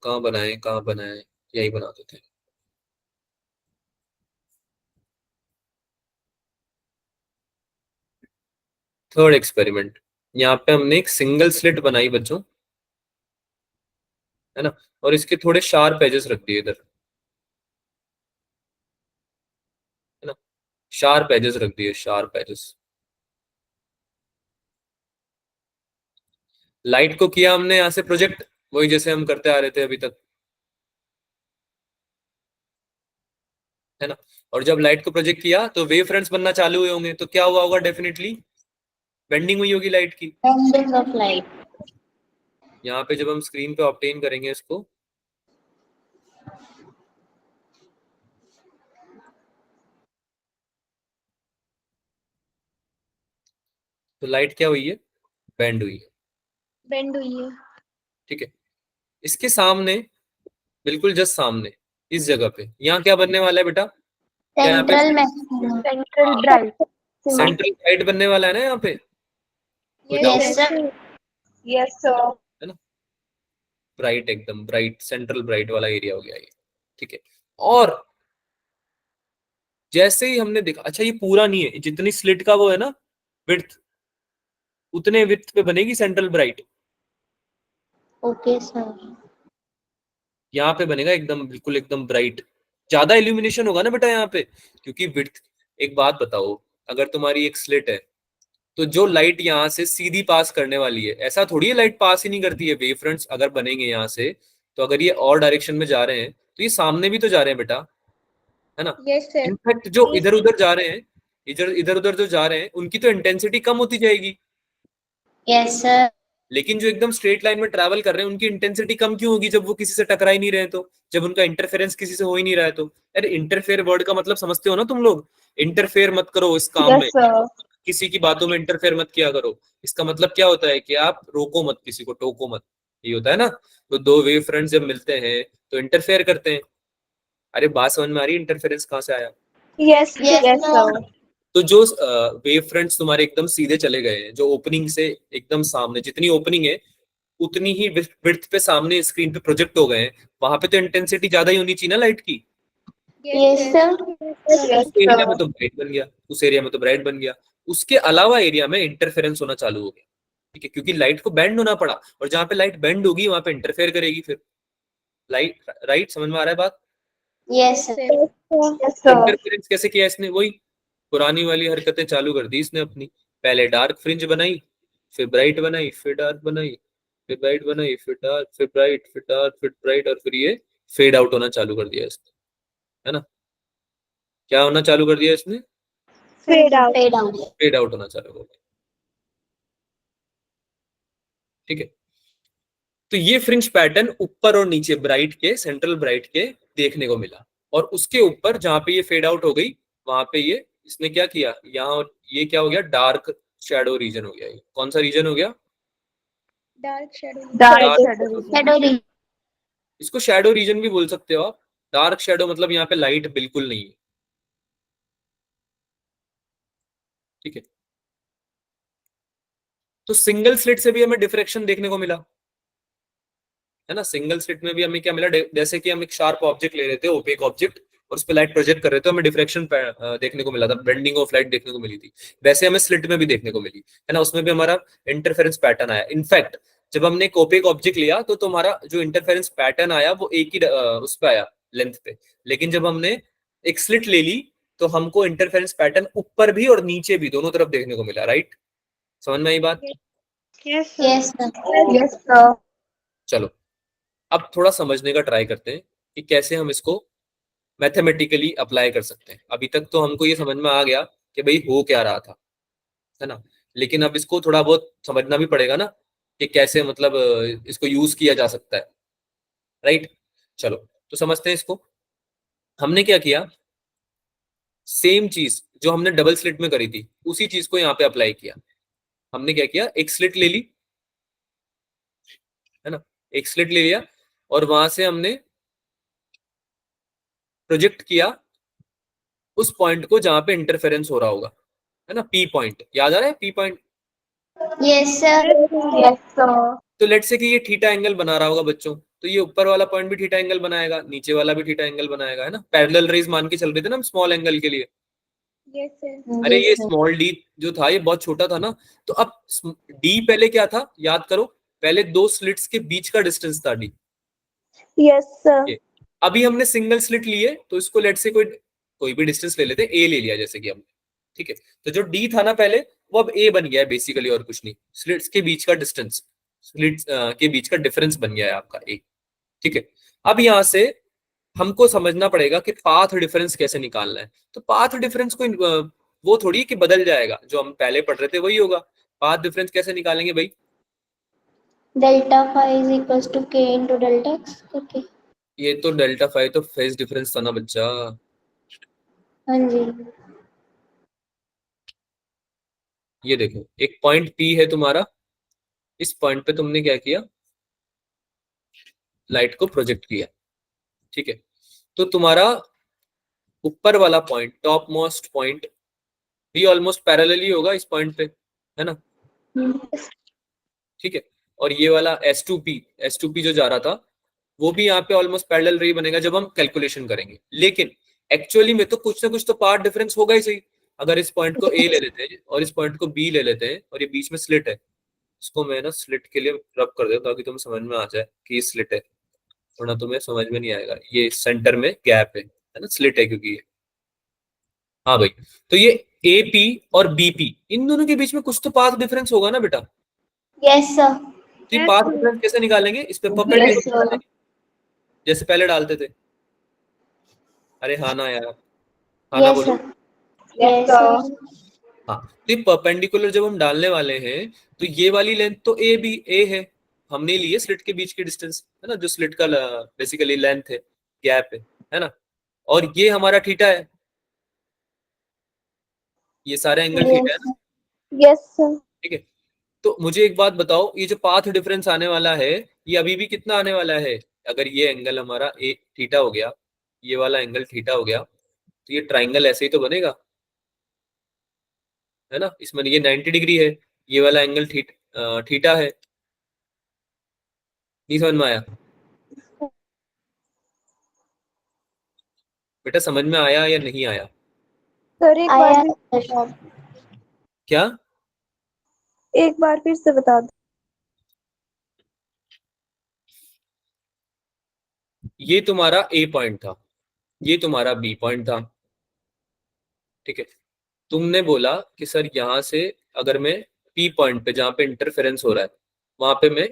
कहाँ बनाए, कहाँ बनाए, यही बना देते हैं। थर्ड एक्सपेरिमेंट, यहाँ पे हमने एक सिंगल स्लिट बनाई बच्चों, है ना, और इसके थोड़े शार्प एजेस रख दिए इधर, है ना, शार्प एजेस रख दिए, शार्प एजेस। लाइट को किया हमने यहाँ से प्रोजेक्ट, वही जैसे हम करते आ रहे थे अभी तक, है ना। और जब लाइट को प्रोजेक्ट किया तो वेव फ्रंट्स बनना चालू हुए होंगे, तो क्या हुआ होगा? डेफिनेटली बेंडिंग हुई होगी लाइट की। Bending of light. यहाँ पे जब हम स्क्रीन पे ऑब्टेन करेंगे इसको, तो लाइट क्या हुई है? बेंड हुई है। बेंड हुई है। ठीक है, इसके सामने, बिल्कुल जस्ट सामने इस जगह पे, यहाँ क्या बनने वाला है बेटा? क्या यहाँ पे Central maximum. Central bright. Central bright बनने वाला है ना यहाँ पे, Yes, sir. Yes sir. है ना, ब्राइट, एकदम ब्राइट, सेंट्रल ब्राइट वाला एरिया हो गया ये। ठीक है, और जैसे ही हमने देखा, अच्छा ये पूरा नहीं है, जितनी स्लिट का वो है ना विड्थ, उतने विड्थ पे बनेगी सेंट्रल ब्राइट। Okay, sir. यहाँ पे बनेगा एकदम, बिल्कुल एकदम ब्राइट, ज्यादा इल्यूमिनेशन होगा ना बेटा यहाँ पे, क्योंकि विड्थ। एक बात बताओ, अगर तुम्हारी एक स्लिट है तो जो लाइट यहाँ से सीधी पास करने वाली है, ऐसा थोड़ी है लाइट पास ही नहीं करती है। वेव फ्रंट्स अगर बनेंगे यहाँ से, तो अगर ये और डायरेक्शन में जा रहे हैं तो ये सामने भी तो जा रहे हैं बेटा, है ना। Yes sir. इनफैक्ट जो इधर उधर जा रहे हैं, इधर इधर उधर जो जा रहे हैं, उनकी तो इंटेंसिटी कम होती जाएगी, Yes, sir. लेकिन जो एकदम स्ट्रेट लाइन में ट्रैवल कर रहे हैं उनकी इंटेंसिटी कम क्यों होगी? जब वो किसी से टकरा ही नहीं रहे, तो जब उनका इंटरफेरेंस किसी से हो ही नहीं रहा है तो। अरे इंटरफेयर वर्ड का मतलब समझते हो ना तुम लोग? इंटरफेयर मत करो इस काम में, यस सर। किसी की बातों में इंटरफेयर मत किया करो। इसका मतलब क्या होता है कि आप रोको मत, किसी को टोको मत, ये होता है ना। तो दो वेव फ्रंट्स जब मिलते हैं तो इंटरफेयर करते हैं। अरे बात समझ में आ रही है इंटरफेरेंस कहाँ से आया? Yes Yes, yes sir. Sir. तो जो वेव फ्रंट्स तुम्हारे एकदम सीधे चले गए हैं, जो ओपनिंग से एकदम सामने, जितनी ओपनिंग है उतनी ही विड्थ पे सामने स्क्रीन पे प्रोजेक्ट हो गए हैं, वहां पे तो इंटेंसिटी ज्यादा ही होनी चाहिए ना लाइट की। Yes, sir. यस उस एरिया में सर। तो ब्राइट बन गया, उस एरिया में तो ब्राइट बन गया, उसके अलावा एरिया में इंटरफेरेंस होना चालू हो गया। ठीक है, क्योंकि लाइट को बेंड होना पड़ा, और जहां पे लाइट बेंड होगी वहां पे इंटरफेयर करेगी फिर लाइट, राइट? समझ में आ रहा है बात? Yes, sir. Yes sir. Interference कैसे किया इसने? वही पुरानी वाली हरकतें चालू कर दी इसने अपनी। पहले डार्क फ्रिंज बनाई, फिर ब्राइट बनाई, फिर डार्क बनाई, फिर ब्राइट बनाई, फिर डार्क, फिर ब्राइट, फिर डार्क, फिर ब्राइट, और फिर ये फेड आउट होना चालू कर दिया इसने, है ना। क्या होना चालू कर दिया इसने? Fade out. Fade out. Fade out होना चालू कर दिया। ठीक है, तो ये फ्रिंज पैटर्न ऊपर और नीचे ब्राइट के, सेंट्रल ब्राइट के देखने को मिला, और उसके ऊपर जहां पे ये फेड आउट हो गई वहां पे ये इसने क्या किया, यहाँ ये क्या हो गया? डार्क शैडो रीजन हो गया। ये कौन सा रीजन हो गया? Dark shadow. Dark Shadow. इसको शैडो रीजन भी बोल सकते हो आप। डार्क शैडो मतलब यहाँ पे लाइट बिल्कुल नहीं है, ठीक है। तो सिंगल स्लिट से भी हमें डिफ्रेक्शन देखने को मिला, है ना। सिंगल स्लिट में भी हमें क्या मिला, जैसे कि हम एक शार्प ऑब्जेक्ट ले रहे थे, ओपेक ऑब्जेक्ट, और उस पर लाइट प्रोजेक्ट कर रहे थे, हमें डिफ्रेक्शन देखने को मिला था, बेंडिंग ऑफ लाइट देखने को मिली थी। वैसे हमें स्लिट में भी देखने को मिली, है ना। उसमें भी हमारा इंटरफेरेंस पैटर्न आया। इनफैक्ट जब हमने एक ओपेक ऑब्जेक्ट लिया तो तुम्हारा जो इंटरफेरेंस पैटर्न आया वो एक ही उस पर आया, लेंथ पे। लेकिन जब हमने एक स्लिट ले ली तो हमको इंटरफेरेंस पैटर्न ऊपर भी और नीचे भी दोनों तरफ देखने को मिला, राइट। समझ में आई बात? Yes, sir. Yes, sir. Yes, sir. चलो अब थोड़ा समझने का ट्राई करते हैं कि कैसे हम इसको मैथमेटिकली अप्लाई कर सकते हैं। अभी तक तो हमको ये समझ में आ गया कि भाई हो क्या रहा था, है ना। लेकिन अब इसको थोड़ा बहुत समझना भी पड़ेगा ना कि कैसे मतलब इसको यूज किया जा सकता है, राइट। चलो तो समझते हैं इसको। हमने क्या किया, सेम चीज जो हमने डबल स्लिट में करी थी उसी चीज को यहाँ पे अप्लाई किया। हमने क्या किया, एक स्लिट ले ली, है ना, एक स्लिट ले लिया और वहां से हमने प्रोजेक्ट किया उस पॉइंट को जहां पे इंटरफेरेंस हो रहा होगा, है ना। पी पॉइंट याद आ रहा है, P point. Yes, sir. Yes, sir. तो लेट्स से कि ये थीटा एंगल बना रहा होगा बच्चों, तो ये ऊपर वाला पॉइंट भी थीटा एंगल बनाएगा, नीचे वाला भी थीटा एंगल बनाएगा, है ना। पैरेलल रेज मान के चल रहे थे ना हम स्मॉल एंगल के लिए। Yes, sir. अरे Yes, ये sir. स्मॉल डी जो था ये बहुत छोटा था ना, तो अब डी पहले क्या था याद करो, पहले दो स्लिट्स के बीच का डिस्टेंस था डी। Yes, sir. ये अभी हमने सिंगल स्लिट लिए तो इसको लेट से कोई भी डिस्टेंस ले लेते, ए ले लिया जैसे कि हमने, ठीक है। तो जो डी था ना पहले वो अब ए बन गया है बेसिकली, और कुछ नहीं। स्लिट्स के बीच का डिस्टेंस, स्लिट्स के बीच का डिफरेंस बन गया है आपका ए, ठीक है। अब यहां से हमको समझना पड़ेगा कि पाथ डिफरेंस कैसे निकालना है। तो पाथ डिफरेंस को वो थोड़ी कि बदल जाएगा, जो हम पहले पढ़ रहे थे वही होगा। पाथ डिफरेंस कैसे निकालेंगे भाई? Delta phi is equals to k into delta x करके। ये तो डेल्टा फाइव तो फेज डिफरेंस था ना बच्चा। हाँ जी। ये देखो एक पॉइंट पी है तुम्हारा, इस पॉइंट पे तुमने क्या किया, लाइट को प्रोजेक्ट किया, ठीक है। तो तुम्हारा ऊपर वाला पॉइंट, टॉप मोस्ट पॉइंट भी ऑलमोस्ट पैरेलल ही होगा इस पॉइंट पे, है ना, ठीक है। और ये वाला S2P जो जा रहा था वो भी यहाँ पे ऑलमोस्ट पैरेलल रे बनेगा जब हम कैलकुलेशन करेंगे। लेकिन एक्चुअली में तो कुछ ना कुछ तो पार्ट डिफरेंस होगा ही सही। अगर इस पॉइंट को ए ले लेते हैं और इस पॉइंट को बी ले लेते हैं और ये बीच में स्लिट है, इसको मैं ना स्लिट के लिए रब कर देता हूँ ताकि तुम्हें समझ में आ जाए कि ये स्लिट है, वरना तुम्हें समझ में नहीं आएगा। ये सेंटर में गैप है ना, स्लिट है क्योंकि ये, हाँ भाई। तो ये ए पी और बी पी इन दोनों के बीच में कुछ तो पाथ डिफरेंस होगा ना बेटा। Yes, sir. तो ये पाथ डिफरेंस कैसे निकालेंगे, इस पे Yes, परपेंडिकुलर sir. जैसे पहले डालते थे। अरे हाँ ना यार, हाँ ना Yes, बोलो। sir. Yes, Yes, sir. sir. हाँ तो ये परपेंडिकुलर जब हम डालने वाले हैं तो ये वाली लेंथ तो ए है, हमने ली है स्लिट के बीच की डिस्टेंस, है ना, जो स्लिट का बेसिकली लेंथ है, गैप है ना। और ये हमारा थीटा है, ये सारे एंगल थीटा है Yes, ना, sir. Yes, sir. ठीक है। तो मुझे एक बात बताओ, ये जो पाथ डिफरेंस आने वाला है ये अभी भी कितना आने वाला है? अगर ये एंगल हमारा ए थीटा हो गया, ये वाला एंगल थीटा हो गया, तो ये ट्राइंगल ऐसे ही तो बनेगा, है ना। इसमें ये 90 डिग्री है, ये वाला एंगल थीटा है। नहीं समझ में आया बेटा? समझ में आया या नहीं आया? सर एक आया बार है सर। क्या? एक बार फिर से बता दो। ये तुम्हारा ए पॉइंट था, ये तुम्हारा बी पॉइंट था, ठीक है। तुमने बोला कि सर यहां से अगर मैं पी पॉइंट पे जहां पे इंटरफेरेंस हो रहा है वहां पे मैं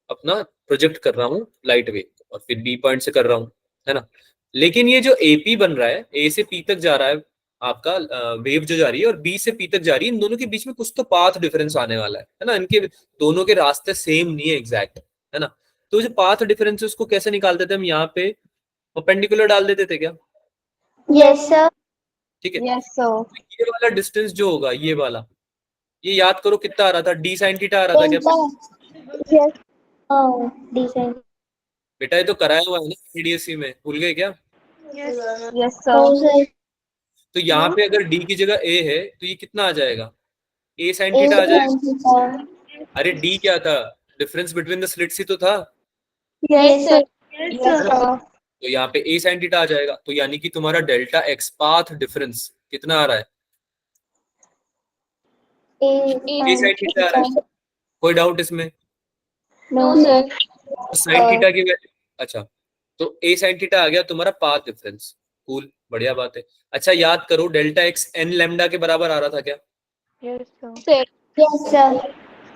अपना प्रोजेक्ट कर रहा हूँ लाइट वेव और फिर बी पॉइंट से कर रहा हूँ, है ना। लेकिन ये जो एपी बन रहा है, ए से पी तक जा रहा है आपका वेव जो जा रही है, और बी से पी तक जा रही है, इन दोनों के बीच में कुछ तो पाथ डिफरेंस आने वाला है ना। इनके दोनों के रास्ते सेम नहीं है एग्जैक्ट, है ना। तो जो पाथ डिफरेंस है उसको कैसे निकालते थे हम? यहाँ पे परपेंडिकुलर डाल देते थे क्या? Yes, sir. ठीक है। Yes, sir. तो ये वाला डिस्टेंस जो होगा, ये वाला, ये याद करो कितना आ रहा था, डी साइन थीटा आ रहा था क्या? Delta. Yes. Oh, decent. बेटा ये तो कराया हुआ है ना ADSC में, भूल गए क्या? यस तो सर। सर तो यहाँ पे अगर D की जगह A है तो ये कितना आ जाएगा? A sin ए थीटा आ जाएगा। sin theta. अरे D क्या था? डिफरेंस बिटवीन द स्लिट्स ही तो था, यस सर। है ना? तो यहाँ पे A sin थीटा आ जाएगा, तो यानी कि तुम्हारा डेल्टा एक्स पाथ डिफरेंस कितना आ रहा है? A A sin sin theta आ रहा है। थीटा। कोई डाउट इसमें? No sir. तो साइन थीटा की वैल्यू, अच्छा, तो A sin थीटा आ गया तुम्हारा पाथ डिफरेंस। कूल, बढ़िया बात है। अच्छा याद करो, डेल्टा एक्स n लैम्डा के बराबर आ रहा था क्या? Yes sir. Yes sir.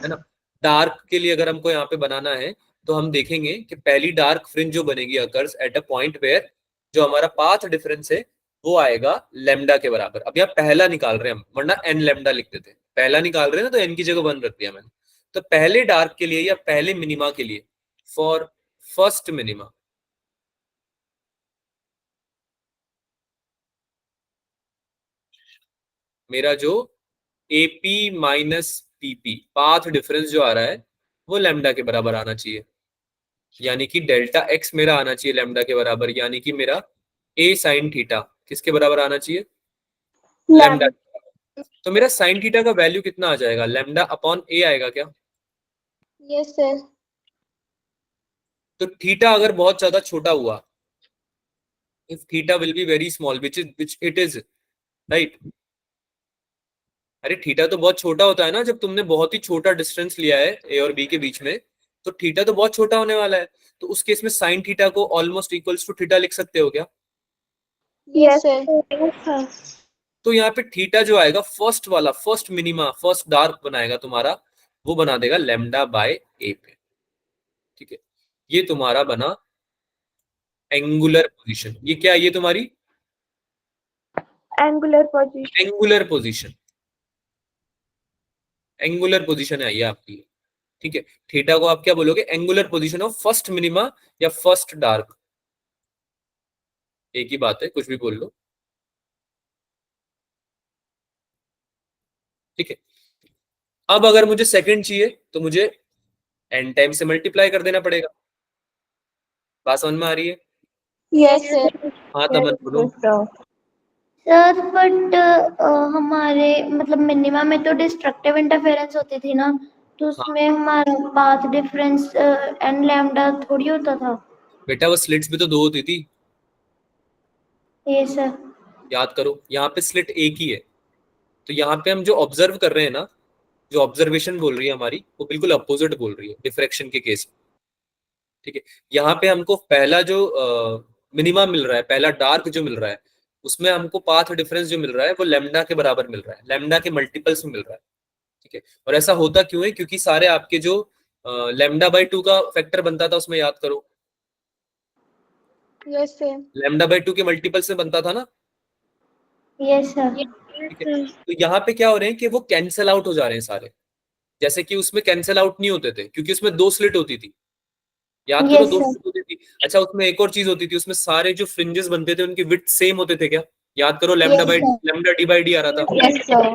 है ना? डार्क के लिए अगर हमको यहाँ पे बनाना है तो हम देखेंगे कि पहली डार्क फ्रिंज जो बनेगी occurs at a point where जो हमारा पाथ डिफरेंस है वो आएगा लैम्डा के बराबर। अब यहाँ पहला निकाल रहे हैं हम, वरना n लैम्डा लिखते थे, पहला निकाल रहे हैं ना तो n की जगह 1 रख दिया मैंने। तो पहले डार्क के लिए या पहले मिनिमा के लिए, फॉर फर्स्ट मिनिमा, मेरा जो AP minus PP path difference जो आ रहा है वो लैम्डा के बराबर आना चाहिए, यानी कि डेल्टा एक्स मेरा आना चाहिए लैम्डा के बराबर, यानी कि मेरा A साइन थीटा किसके बराबर आना चाहिए? लैम्डा। तो मेरा साइन थीटा का वैल्यू कितना आ जाएगा? लैम्डा अपॉन A आएगा क्या? Yes sir. तो थीटा अगर बहुत ज्यादा छोटा हुआ, if theta will be very small which it is, right? अरे थीटा तो बहुत छोटा होता है ना, जब तुमने बहुत ही छोटा डिस्टेंस लिया है A और B के बीच में, तो थीटा तो बहुत छोटा होने वाला है। तो उस केस में साइन थीटा को ऑलमोस्ट इक्वल्स टू थीटा लिख सकते हो क्या? Yes sir. तो यहाँ पे थीटा जो आएगा फर्स्ट वाला, फर्स्ट मिनिमा, फर्स्ट डार्क बनाएगा तुम्हारा, वो बना देगा लैम्डा बाय A पे। ठीक है, ये तुम्हारा बना एंगुलर पोजीशन। ये क्या है? ये तुम्हारी angular position. Angular position, angular position है ये आपकी। ठीक है, थीटा को आप क्या बोलोगे? Angular position of first minima या फर्स्ट डार्क, एक ही बात है, कुछ भी बोल लो। ठीक है, अब अगर मुझे सेकंड चाहिए तो मुझे n टाइम से मल्टीप्लाई कर देना पड़ेगा। बात समझ में आ रही है? Yes sir. हाँ तमन बोलो। सर बट हमारे मतलब मिनिमा में तो डिस्ट्रक्टिव इंटरफेरेंस होती थी ना, तो हाँ उसमें हमारा पाथ डिफरेंस एन लैम्डा थोड़ी होता था। बेटा वो स्लिट्स भी तो दो होती थी, ये सर। याद करो, यहाँ पे स्लिट एक ही है। तो यहाँ पे हम जो ऑब्जर्व कर रहे हैं ना, जो ऑब्जर्वेशन बोल रही है हमारी, वो बिल्कुल अपोजिट बोल रही है डिफ्रैक्शन के केस में। ठीक है, यहाँ पे हमको पहला जो मिनिमा मिल रहा है, पहला डार्क जो मिल रहा है, उसमें हमको पाथ डिफरेंस जो मिल रहा है वो लैम्डा के बराबर मिल रहा है, लैम्डा के मल्टीपल्स में मिल रहा है। ठीक है, और ऐसा होता क्यों है? क्योंकि सारे आपके जो लैम्डा बाई 2 का फैक्टर बनता था उसमें, याद करो, यस सर। लैम्डा बाई 2 के मल्टीपल से बनता था ना। Yes sir. ठीक है, तो यहाँ पे क्या हो रहे हैं कि वो कैंसिल आउट हो जा रहे हैं सारे, जैसे कि उसमें कैंसिल आउट नहीं होते थे क्योंकि उसमें 2 स्लिट होती थी, याद करो, यस 2 सर। स्लिट होती थी। अच्छा, उसमें एक और चीज होती थी, उसमें सारे जो फ्रिंजेस बनते थे उनकी विड्थ सेम होते थे क्या? याद करो, lambda yes by sir. Lambda D by D आ रहा था, यस सर।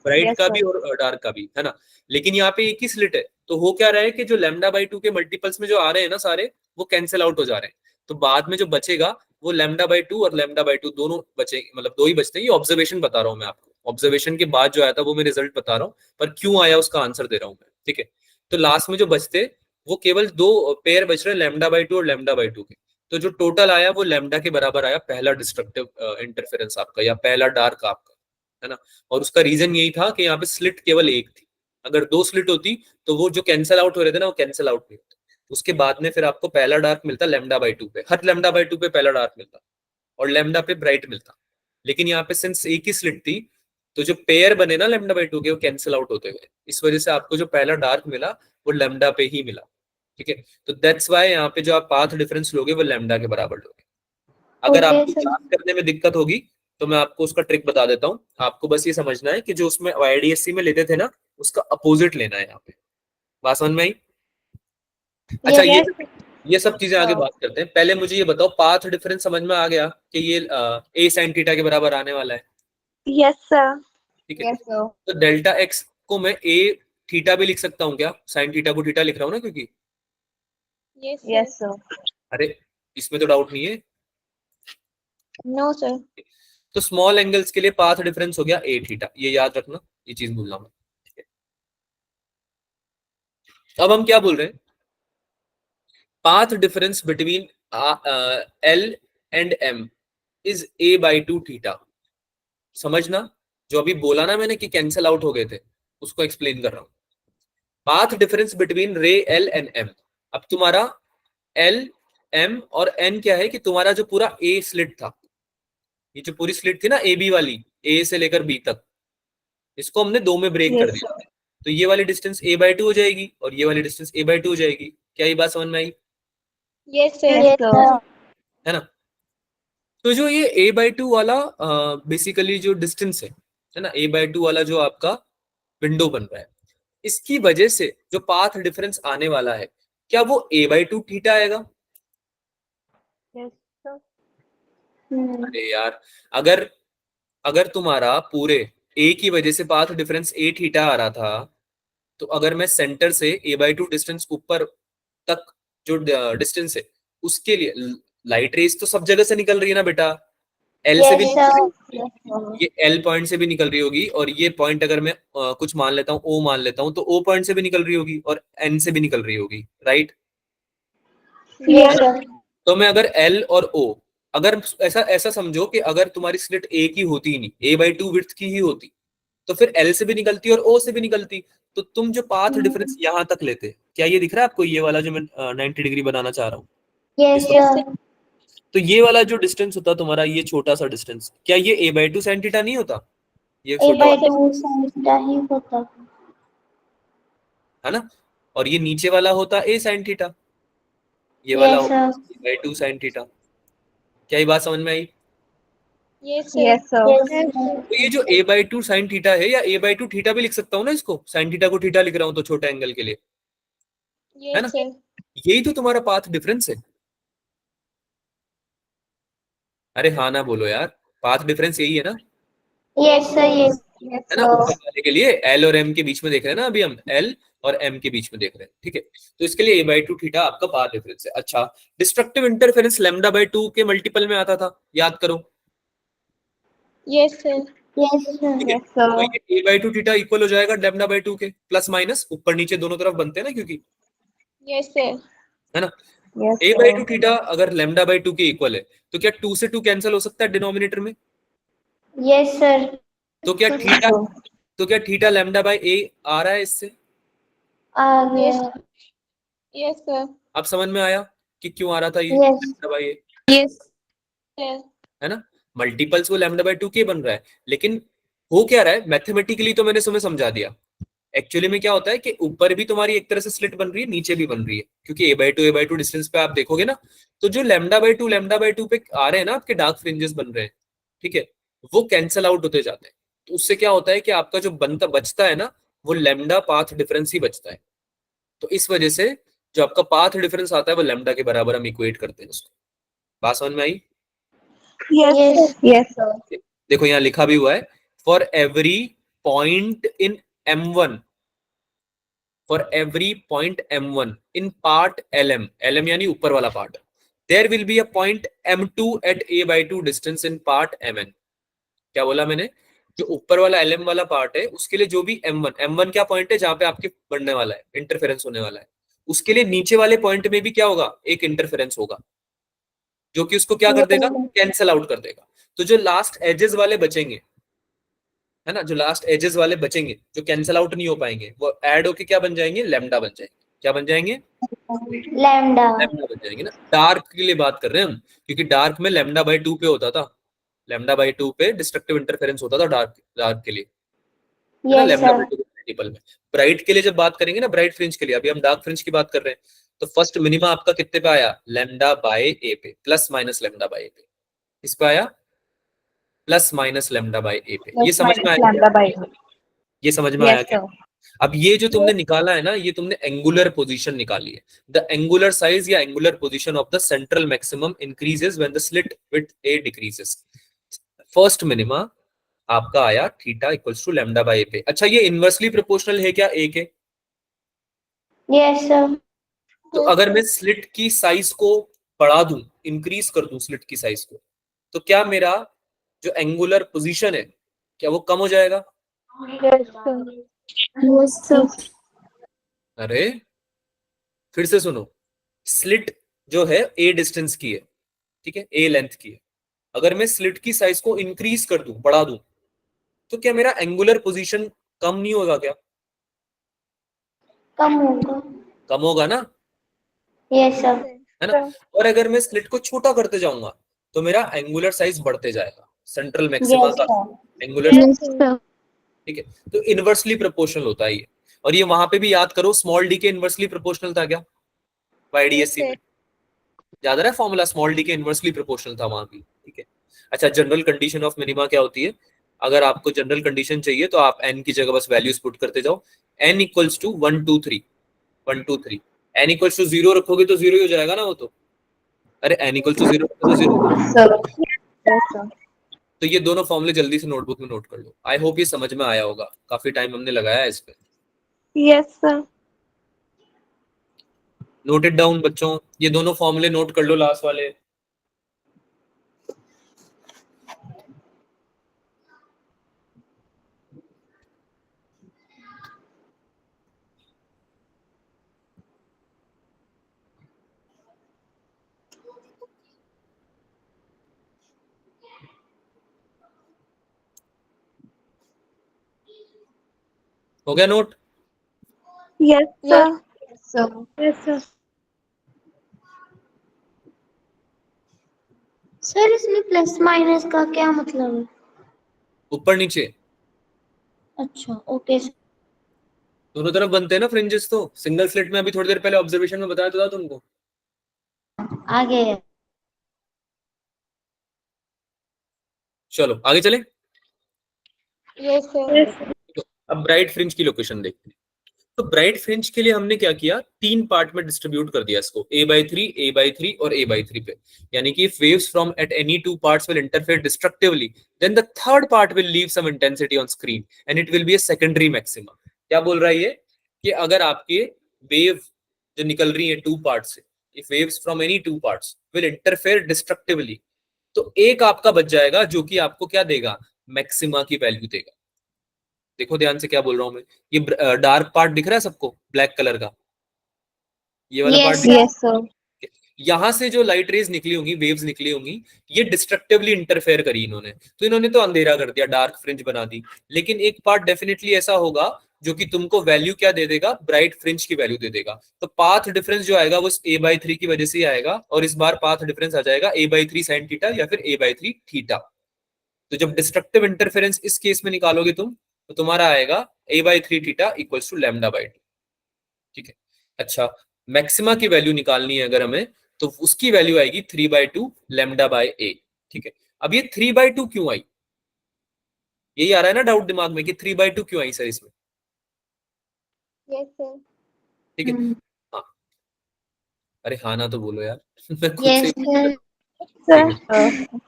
ब्राइट यस का भी सर। और डार्क का भी, है ना? लेकिन यहाँ पे एक ही स्लिट है, तो हो क्या रहा है कि जो लैम्डा बाई 2 के मल्टीपल्स में जो आ रहे हैं ना सारे, वो कैंसिल आउट हो जा रहे हैं। तो बाद में जो बचेगा वो लैम्डा बाई 2 और लैम्डा बाई 2 दोनों बचे, मतलब 2 ही बचते हैं। ये ऑब्जर्वेशन बता रहा हूँ मैं आपको, ऑब्जर्वेशन के बाद जो आया था वो मैं रिजल्ट बता रहा हूँ, पर क्यों आया उसका आंसर दे रहा हूँ मैं। ठीक है, तो लास्ट में जो बचते वो केवल 2 पेयर बच रहे, लैम्डा बाई 2 और लैम्डा बाई 2 के। तो जो टोटल आया वो लैम्डा के बराबर आया, पहला डिस्ट्रक्टिव इंटरफेरेंस आपका या पहला डार्क आपका, है ना? और उसका रीजन यही था कि यहाँ पे स्लिट केवल एक थी, अगर 2 स्लिट होती तो वो जो कैंसिल आउट हो रहे थे ना वो कैंसिल आउट नहीं होते। उसके बाद में फिर आपको पहला डार्क मिलता लैम्डा बाई 2 पे, हर लैम्डा बाई 2 पे पहला डार्क मिलता और लैम्डा पे ब्राइट मिलता। लेकिन यहाँ पे सिंस एक ही स्लिट थी, तो जो पेयर बने ना लैम्डा बाई 2 के वो कैंसिल आउट होते गए, इस वजह से आपको जो पहला डार्क मिला वो लैम्डा पे ही मिला। ठीक है, तो दैट्स वाई यहाँ पे जो आप पाथ डिफरेंस लोगे वो लैम्डा के बराबर लोगे। अगर ओके आपको सर। याद करने में दिक्कत होगी तो मैं आपको उसका ट्रिक बता देता हूँ। आपको बस ये समझना है कि जो उसमें IDSC में लेते थे ना, उसका अपोजिट लेना है यहाँ पे। बात समझ में आई? अच्छा, यस। ये सब चीजें आगे बात करते हैं। पहले मुझे ये बताओ, पाथ डिफरेंस समझ में आ गया कि ये A sin थीटा के बराबर आने वाला है? Yes sir. ठीक है, यस सर। तो डेल्टा एक्स को मैं A थीटा भी लिख सकता हूँ क्या? साइन थीटा को थीटा लिख रहा हूँ ना, क्योंकि यस सर। अरे इसमें तो डाउट नहीं है। No sir. तो स्मॉल एंगल्स के लिए पाथ डिफरेंस हो गया ए थीटा, ये याद रखना, ये चीज भूलना मत। अब हम क्या बोल रहे हैं, path difference between L and M is a by two theta. समझना, जो अभी बोला ना मैंने कि कैंसल आउट हो गए थे, उसको एक्सप्लेन कर रहा हूं। पाथ डिफरेंस बिटवीन रे एल एंड एम। अब तुम्हारा एल एम और एन क्या है कि तुम्हारा जो पूरा ए स्लिट था, ये जो पूरी स्लिट थी ना ए बी वाली, ए से लेकर बी तक, इसको हमने दो में ब्रेक कर यस दिया। सर। तो ये वाली डिस्टेंस ए बाई टू हो जाएगी और ये वाली डिस्टेंस ए बाई टू हो जाएगी। क्या ये बात समझ में आई? Yes sir. Yes sir. है ना? तो जो ये ए बाई टू वाला बेसिकली जो डिस्टेंस है ना, ए बाई टू वाला जो आपका विंडो बन रहा है, इसकी वजह से जो पाथ डिफरेंस आने वाला है, क्या वो ए बाई टू थीटा आएगा? Yes sir. अरे यार, अगर अगर तुम्हारा पूरे ए की वजह से पाथ डिफरेंस ए थीटा आ रहा था, तो अगर मैं सेंटर से ए बाई टू डिस्टेंस ऊपर तक जो डिस्टेंस है, उसके लिए लाइट रेस तो सब जगह से निकल रही है ना बेटा, एल से भी यस निकल रही सर। होगी, ये एल पॉइंट से भी निकल रही होगी, और ये पॉइंट अगर मैं कुछ मान लेता हूँ, ओ मान लेता हूँ, तो ओ पॉइंट से भी निकल रही होगी और एन से भी निकल रही होगी, राइट? Yes sir. तो मैं अगर एल और ओ, अगर ऐसा ऐसा समझो कि अगर तुम्हारी स्लिट ए की होती ही नहीं, ए बाई टू विड्थ की ही होती, तो फिर एल से भी निकलती और ओ से भी निकलती, तो तुम जो पाथ डिफरेंस यहां तक लेते, क्या ये दिख रहा है आपको, ये वाला जो मैं 90 डिग्री बनाना चाह रहा हूँ, यस सर। तो ये वाला जो डिस्टेंस होता तुम्हारा, ये छोटा सा डिस्टेंस, क्या ये a by two sine theta नहीं होता? ये ए छोटा बाई वाला, टू साइन थीटा ही होता। है ना? और ये नीचे वाला होता ए साइन थीटा, ये वाला यस होता sir. A by two sine theta. क्या ये बात समझ में आई? Yes sir. Yes sir. Yes sir. तो ये जो a by two sine theta है, या ए बाई टू थीटा भी लिख सकता हूँ ना इसको, साइन थीटा को थीटा लिख रहा हूँ तो छोटे एंगल के लिए, है ना? Yes sir. यही तो तुम्हारा पाथ डिफरेंस है। अरे हाँ ना बोलो यार, पाथ डिफरेंस यही है ना, यस सर। यस है ना? ऊपर वाले के लिए एल और एम के बीच में देख रहे हैं ना, अभी हम एल और एम के बीच में देख रहे हैं, ठीक है? तो इसके लिए ए बाई टू थीटा आपका पाथ डिफरेंस है। अच्छा, destructive interference lambda by to के मल्टीपल में आता था, याद करो, यस सर। Yes sir. ठीक है? तो ये a by two theta equal हो जाएगा लैम्डा बाई टू के, प्लस माइनस ऊपर नीचे दोनों तरफ बनते हैं ना, क्योंकि, यस सर। है ना? ए बाई टू थीटा अगर लैम्डा बाई टू के इक्वल है, तो क्या टू से टू कैंसिल हो सकता है डिनोमिनेटर में? Yes sir. तो क्या थीटा, तो क्या थीटा लैम्डा बाई ए आ रहा है इससे? आ गया। Yes sir. अब समझ में आया कि क्यों आ रहा था ये yes. Lambda by A, yes sir. है ना? मल्टीपल्स वो लैम्डा बाई टू के बन रहा है, लेकिन हो क्या रहा है मैथमेटिकली, तो मैंने तुम्हें समझा दिया। एक्चुअली में क्या होता है कि ऊपर भी तुम्हारी एक तरह से स्लिट बन रही है, नीचे भी बन रही है, क्योंकि ए बाई टू डिस्टेंस पे आप देखोगे ना, तो जो लैम्डा बाई टू पे आ रहे हैं ना आपके डार्क फ्रिंजेस बन रहे हैं, ठीक है, वो कैंसल आउट होते जाते हैं। तो उससे क्या होता है कि आपका जो बनता बचता है ना, वो लैम्डा पाथ डिफरेंस ही बचता है। तो इस वजह से जो आपका पाथ डिफरेंस आता है वो लैम्डा के बराबर हम इक्वेट करते हैं उसको। बात समझ में आई? यस। Yes sir. देखो यहाँ लिखा भी हुआ है, for every point in M1, for every point M1 in part LM यानी ऊपर वाला part, there will be a point M2 at a by 2 distance in part MN। क्या बोला मैंने? जो ऊपर वाला LM वाला पार्ट है, उसके लिए जो भी M1 क्या पॉइंट है जहां पे आपके बढ़ने वाला है, इंटरफेरेंस होने वाला है, उसके लिए नीचे वाले पॉइंट में भी क्या होगा, एक इंटरफेरेंस होगा, जो कि उसको क्या कर देगा, कैंसल आउट कर देगा। तो जो लास्ट एजेस वाले बचेंगे, है ना, जो लास्ट एजेस वाले बचेंगे जो कैंसल आउट नहीं हो पाएंगे, वो ऐड होके क्या बन जाएंगे, लैम्डा बन जाएंगे। क्या बन जाएंगे? लैम्डा। लैम्डा बन जाएंगे ना। डार्क के लिए बात कर रहे हैं हम, क्योंकि डार्क में लैम्डा बाई टू पे होता था, लैम्डा बाई टू पे डिस्ट्रक्टिव इंटरफेरेंस होता था डार्क डार्क के लिए, है ना, yes lambda by sir. Two multiple में। ब्राइट के लिए जब बात करेंगे ना, ब्राइट फ्रिंज के लिए, अभी हम डार्क फ्रिंज की बात कर रहे हैं, तो फर्स्ट मिनिमा आपका कितने पे आया, लैम्डा बाय ए पे, plus minus lambda by a पे, इस पे आया plus minus lambda by a पे। ये समझ में आया क्या? ये समझ में आया क्या? अब ये जो तुमने निकाला है ना, ये तुमने एंगुलर पोजीशन निकाली है। द एंगुलर साइज या angular position of the central maximum increases when the slit width a decreases. First minima आपका आया theta equals to lambda by a पे। अच्छा, ये इनवर्सली प्रोपोर्शनल है क्या ए के? Yes sir. तो अगर मैं स्लिट की साइज को बढ़ा दूं, इंक्रीज कर दूं स्लिट की साइज को, तो क्या मेरा जो एंगुलर पोजीशन है क्या वो कम हो जाएगा? Yes, sir. Yes, sir. अरे फिर से सुनो, स्लिट जो है ए डिस्टेंस की है, ठीक है, ए लेंथ की है, अगर मैं स्लिट की साइज को इंक्रीज कर दूं, बढ़ा दूं, तो क्या मेरा एंगुलर पोजीशन कम नहीं होगा क्या? कम होगा। कम होगा ना, Yes, sir. है ना? और अगर मैं स्लिट को छोटा करते जाऊंगा तो मेरा एंगुलर साइज बढ़ते जाएगा, सेंट्रल मैक्सिमा Yes, का sir. Angular, Yes, sir. ठीक है। तो इनवर्सली प्रोपोर्शनल होता है ये, और ये वहां पे भी याद करो स्मॉल डी के इनवर्सली प्रोपोर्शनल था क्या Yes, YDSC sir. में? याद आ रहा है फॉर्मूला, स्मॉल डी के इनवर्सली प्रोपोर्शनल था वहां भी, ठीक है। अच्छा, जनरल कंडीशन ऑफ मिनिमा क्या होती है? अगर आपको जनरल कंडीशन चाहिए तो आप n की जगह बस वैल्यूज पुट करते जाओ, n equals to 1 2 3, 1 2 3, n equals to 0 रखोगे तो 0 ही हो जाएगा ना वो तो, अरे n इक्वल्स टू 0 तो 0। Sir. Yes, sir. तो ये दोनों फॉर्मूले जल्दी से नोटबुक में नोट कर लो, आई होप ये समझ में आया होगा, काफी टाइम हमने लगाया है इस पे। Yes, sir. नोटेड डाउन बच्चों, ये दोनों फॉर्मूले नोट कर लो लास्ट वाले। हो गया note? Yes, sir. Sir. Yes, sir. Sir इसमें प्लस माइनस का क्या मतलब है? ऊपर नीचे अच्छा, ओके सर। दोनों तरफ बनते हैं ना फ्रिंजेस, तो सिंगल स्लिट में अभी थोड़ी देर पहले ऑब्जर्वेशन में बताया तो था तुमको। आगे है। चलो आगे चले। Yes, sir. अब ब्राइट फ्रिंज की लोकेशन देखते हैं। तो ब्राइट फ्रिंज के लिए हमने क्या किया, 3 पार्ट में डिस्ट्रीब्यूट कर दिया इसको, a/3, a/3 और a/3 पे, यानी कि if waves from at any 2 parts will interfere destructively, then the third part will leave some intensity on screen and it will be a secondary maxima। क्या बोल रहा है ये, कि अगर आपके वेव जो निकल रही है 2 पार्ट से, if waves from any 2 parts will interfere destructively, तो एक आपका बच जाएगा जो कि आपको क्या देगा, मैक्सिमा की वैल्यू देगा। देखो ध्यान से क्या बोल रहा हूं मैं, ये डार्क पार्ट दिख रहा है सबको, ब्लैक कलर का, ये वाला Yes, part sir. Yes, sir. यहां से जो लाइट रेज निकली होंगी, वेव्स निकली होंगी, ये डिस्ट्रक्टिवली इंटरफेयर करी इन्होंने, तो इन्होंने तो अंधेरा कर दिया, डार्क फ्रिंज बना दी। लेकिन एक पार्ट डेफिनेटली ऐसा होगा जो कि तुमको वैल्यू क्या दे देगा, ब्राइट फ्रिंज की वैल्यू दे देगा। तो पाथ डिफरेंस जो आएगा वो a/3 की वजह से ही आएगा, और इस बार पाथ डिफरेंस आ जाएगा a/3 sin थीटा या फिर a/3 थीटा। तो जब डिस्ट्रक्टिव इंटरफेरेंस इस केस में निकालोगे तुम, तो तुम्हारा आएगा a/3 थीटा इक्वल्स टू λ/2, ठीक है। अच्छा, मैक्सिमा की वैल्यू निकालनी है अगर हमें, तो उसकी वैल्यू आएगी 3/2 λ/a, ठीक है। अब ये 3/2 क्यों आई, यही आ रहा है ना डाउट दिमाग में कि 3/2 क्यों आई सर इसमें, Yes, sir. ठीक है। हाँ, अरे हाँ ना तो बोलो यार मैं खुद से Yes, sir. ठीक है। Sir.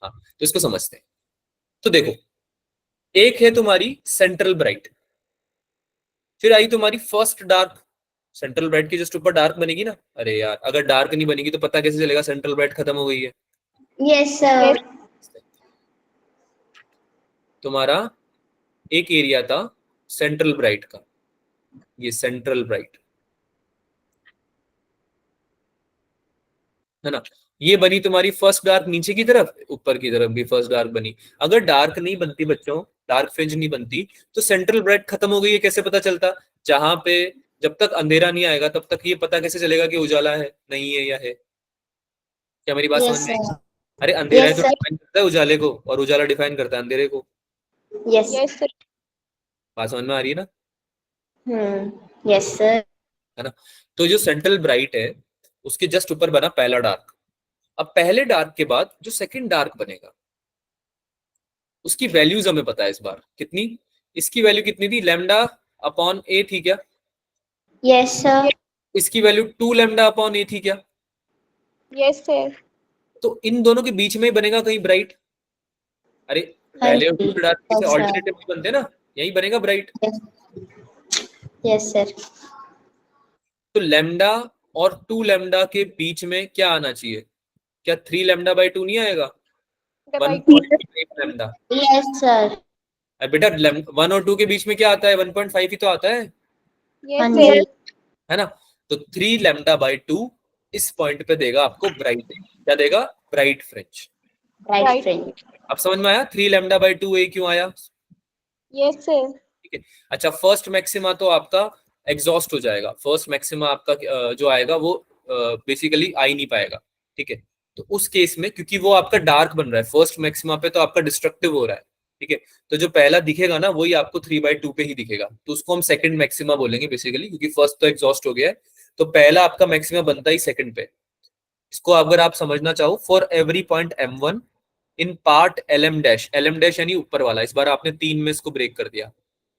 हाँ, तो इसको समझते हैं। तो देखो, एक है तुम्हारी सेंट्रल ब्राइट, फिर आई तुम्हारी फर्स्ट डार्क, सेंट्रल ब्राइट के जस्ट ऊपर डार्क बनेगी ना, अरे यार अगर डार्क नहीं बनेगी तो पता कैसे चलेगा सेंट्रल ब्राइट खत्म हो गई है? Yes, sir. तुम्हारा एक एरिया था सेंट्रल ब्राइट का, ये सेंट्रल ब्राइट है ना, ये बनी तुम्हारी फर्स्ट डार्क नीचे की तरफ, ऊपर की तरफ भी फर्स्ट डार्क बनी। अगर डार्क नहीं बनती बच्चों, डार्क फ्रिंज नहीं बनती, तो सेंट्रल ब्राइट खत्म हो गई है कैसे पता चलता? जहां पे जब तक अंधेरा नहीं आएगा तब तक ये पता कैसे चलेगा कि उजाला है, नहीं है या है? क्या मेरी बात समझ Yes, में आई? sir. अरे अंधेरा है Yes, तो sir. डिफाइन करता है उजाले को, और उजाला डिफाइन करता है अंधेरे को। Yes. Yes, sir. बात समझ में आ रही है ना, Yes, sir. है ना? तो जो सेंट्रल ब्राइट है उसके जस्ट ऊपर बना पहला डार्क। अब पहले डार्क के बाद जो सेकंड डार्क बनेगा उसकी वैल्यूज हमें पता है इस बार कितनी, इसकी वैल्यू कितनी थी, λ/a थी क्या? Yes, sir. इसकी वैल्यू 2 λ/a थी क्या? Yes, sir. तो इन दोनों के बीच में ही बनेगा कहीं ब्राइट। अरे पहले और दूसरे डार्क से Yes, sir. ऑल्टरनेटिव बनते ना, यही बनेगा ब्राइट। Yes, sir. तो लैम्डा और 2 लैम्डा के बीच में क्या आना चाहिए? क्या 3 लैम्डा बाई 2 नहीं आएगा? By 1.5 lambda. Yes sir. बेटा 1 और 2 के बीच में क्या आता है? 1.5 ही तो आता है हाँ yes, जी। sir. है ना? तो 3 लैम्डा बाई 2 इस पॉइंट पे देगा आपको ब्राइट। क्या देगा? Bright fringe. Right Right. Friend. अब समझ में आया 3 लैम्डा बाई 2 ए क्यों आया? Yes, sir. ठीक है। अच्छा, फर्स्ट मैक्सिमा तो आपका एग्जॉस्ट हो जाएगा। फर्स्ट मैक्सिमा आपका जो आएगा वो बेसिकली आ ही नहीं पाएगा। ठीक है। तो उस केस में क्योंकि वो आपका डार्क बन रहा है फर्स्ट मैक्सिमा पे, तो आपका डिस्ट्रक्टिव हो रहा है। ठीक है। तो जो पहला दिखेगा ना वही आपको 3/2 पे ही दिखेगा, तो उसको हम सेकंड मैक्सिमा बोलेंगे बेसिकली, क्योंकि फर्स्ट तो एग्जॉस्ट हो गया है। तो पहला आपका मैक्सिमा बनता ही सेकंड पे। इसको अगर आप समझना चाहो, for every point m1 in part lm dash यानी ऊपर वाला, इस बार आपने 3 में इसको ब्रेक कर दिया।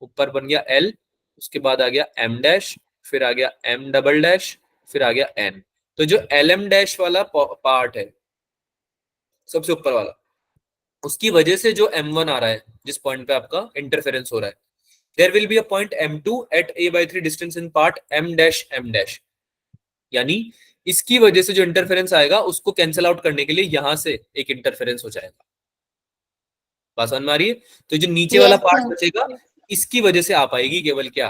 ऊपर बन गया l, उसके बाद आ गया m डैश, फिर आ गया m डबल डैश, फिर आ गया n। तो जो lm डैश वाला पार्ट है सबसे ऊपर वाला, उसकी वजह से जो m1 आ रहा है, जिस पॉइंट पे आपका इंटरफेरेंस हो रहा है, there will be a point m2 at a/3 distance in part m dash. यानी इसकी वजह से जो इंटरफेरेंस आएगा उसको कैंसिल आउट करने के लिए यहां से एक इंटरफेरेंस हो जाएगा। बात समझ में आ रही है? तो जो नीचे वाला यस पार्ट सर। बचेगा, इसकी वजह से आ पाएगी केवल क्या?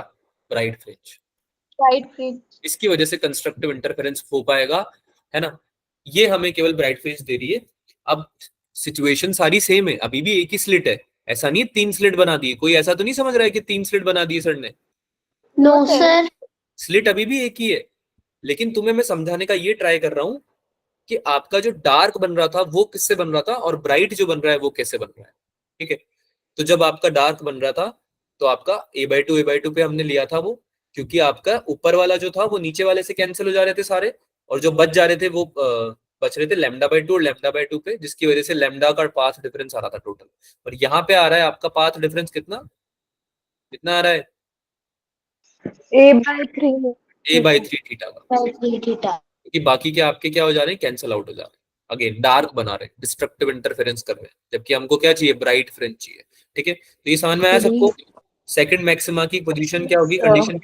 Bright fringe. Right, fridge. इसकी वजह से कंस्ट्रक्टिव इंटरफेरेंस हो पाएगा, है ना? ये हमें केवल ब्राइट फ्रिंज दे रही है। अब सिचुएशन सारी सेम है, अभी भी एक ही स्लिट है। ऐसा नहीं है 3 स्लिट बना दिए, कोई ऐसा तो नहीं समझ रहा है कि 3 स्लिट बना दिए सर ने। No No, sir. Sir. Slit अभी भी एक ही है, लेकिन तुम्हें मैं समझाने का ये ट्राई कर रहा हूं कि आपका जो डार्क बन रहा था वो किससे बन रहा था, और ब्राइट जो बन रहा है वो कैसे बन रहा है। ठीक है। तो जब आपका डार्क बन रहा था तो आपका a/2 पे हमने लिया था वो, क्योंकि आपका ऊपर वाला जो था वो नीचे वाले से कैंसिल हो जा रहे थे सारे, और जो बच जा रहे थे वो बच रहे थे λ/2 और λ/2 पे, जिसकी वजह से लैम्डा का पाथ डिफरेंस आ रहा था टोटल। और यहाँ पे आ रहा है आपका पाथ डिफरेंस कितना कितना आ रहा है? A/3. a/3 थीटा का। थीटा। क्योंकि बाकी के आपके क्या हो जा रहे हैं? कैंसिल आउट हो जा रहे हैं, अगेन डार्क बना रहे हैं, डिस्ट्रक्टिव इंटरफेरेंस कर रहे हैं, जबकि हमको क्या चाहिए? ब्राइट फ्रिंज चाहिए। ठीक है। तो ये समझ में आया सबको? सेकंड मैक्सिमा की पोजीशन क्या होगी? Condition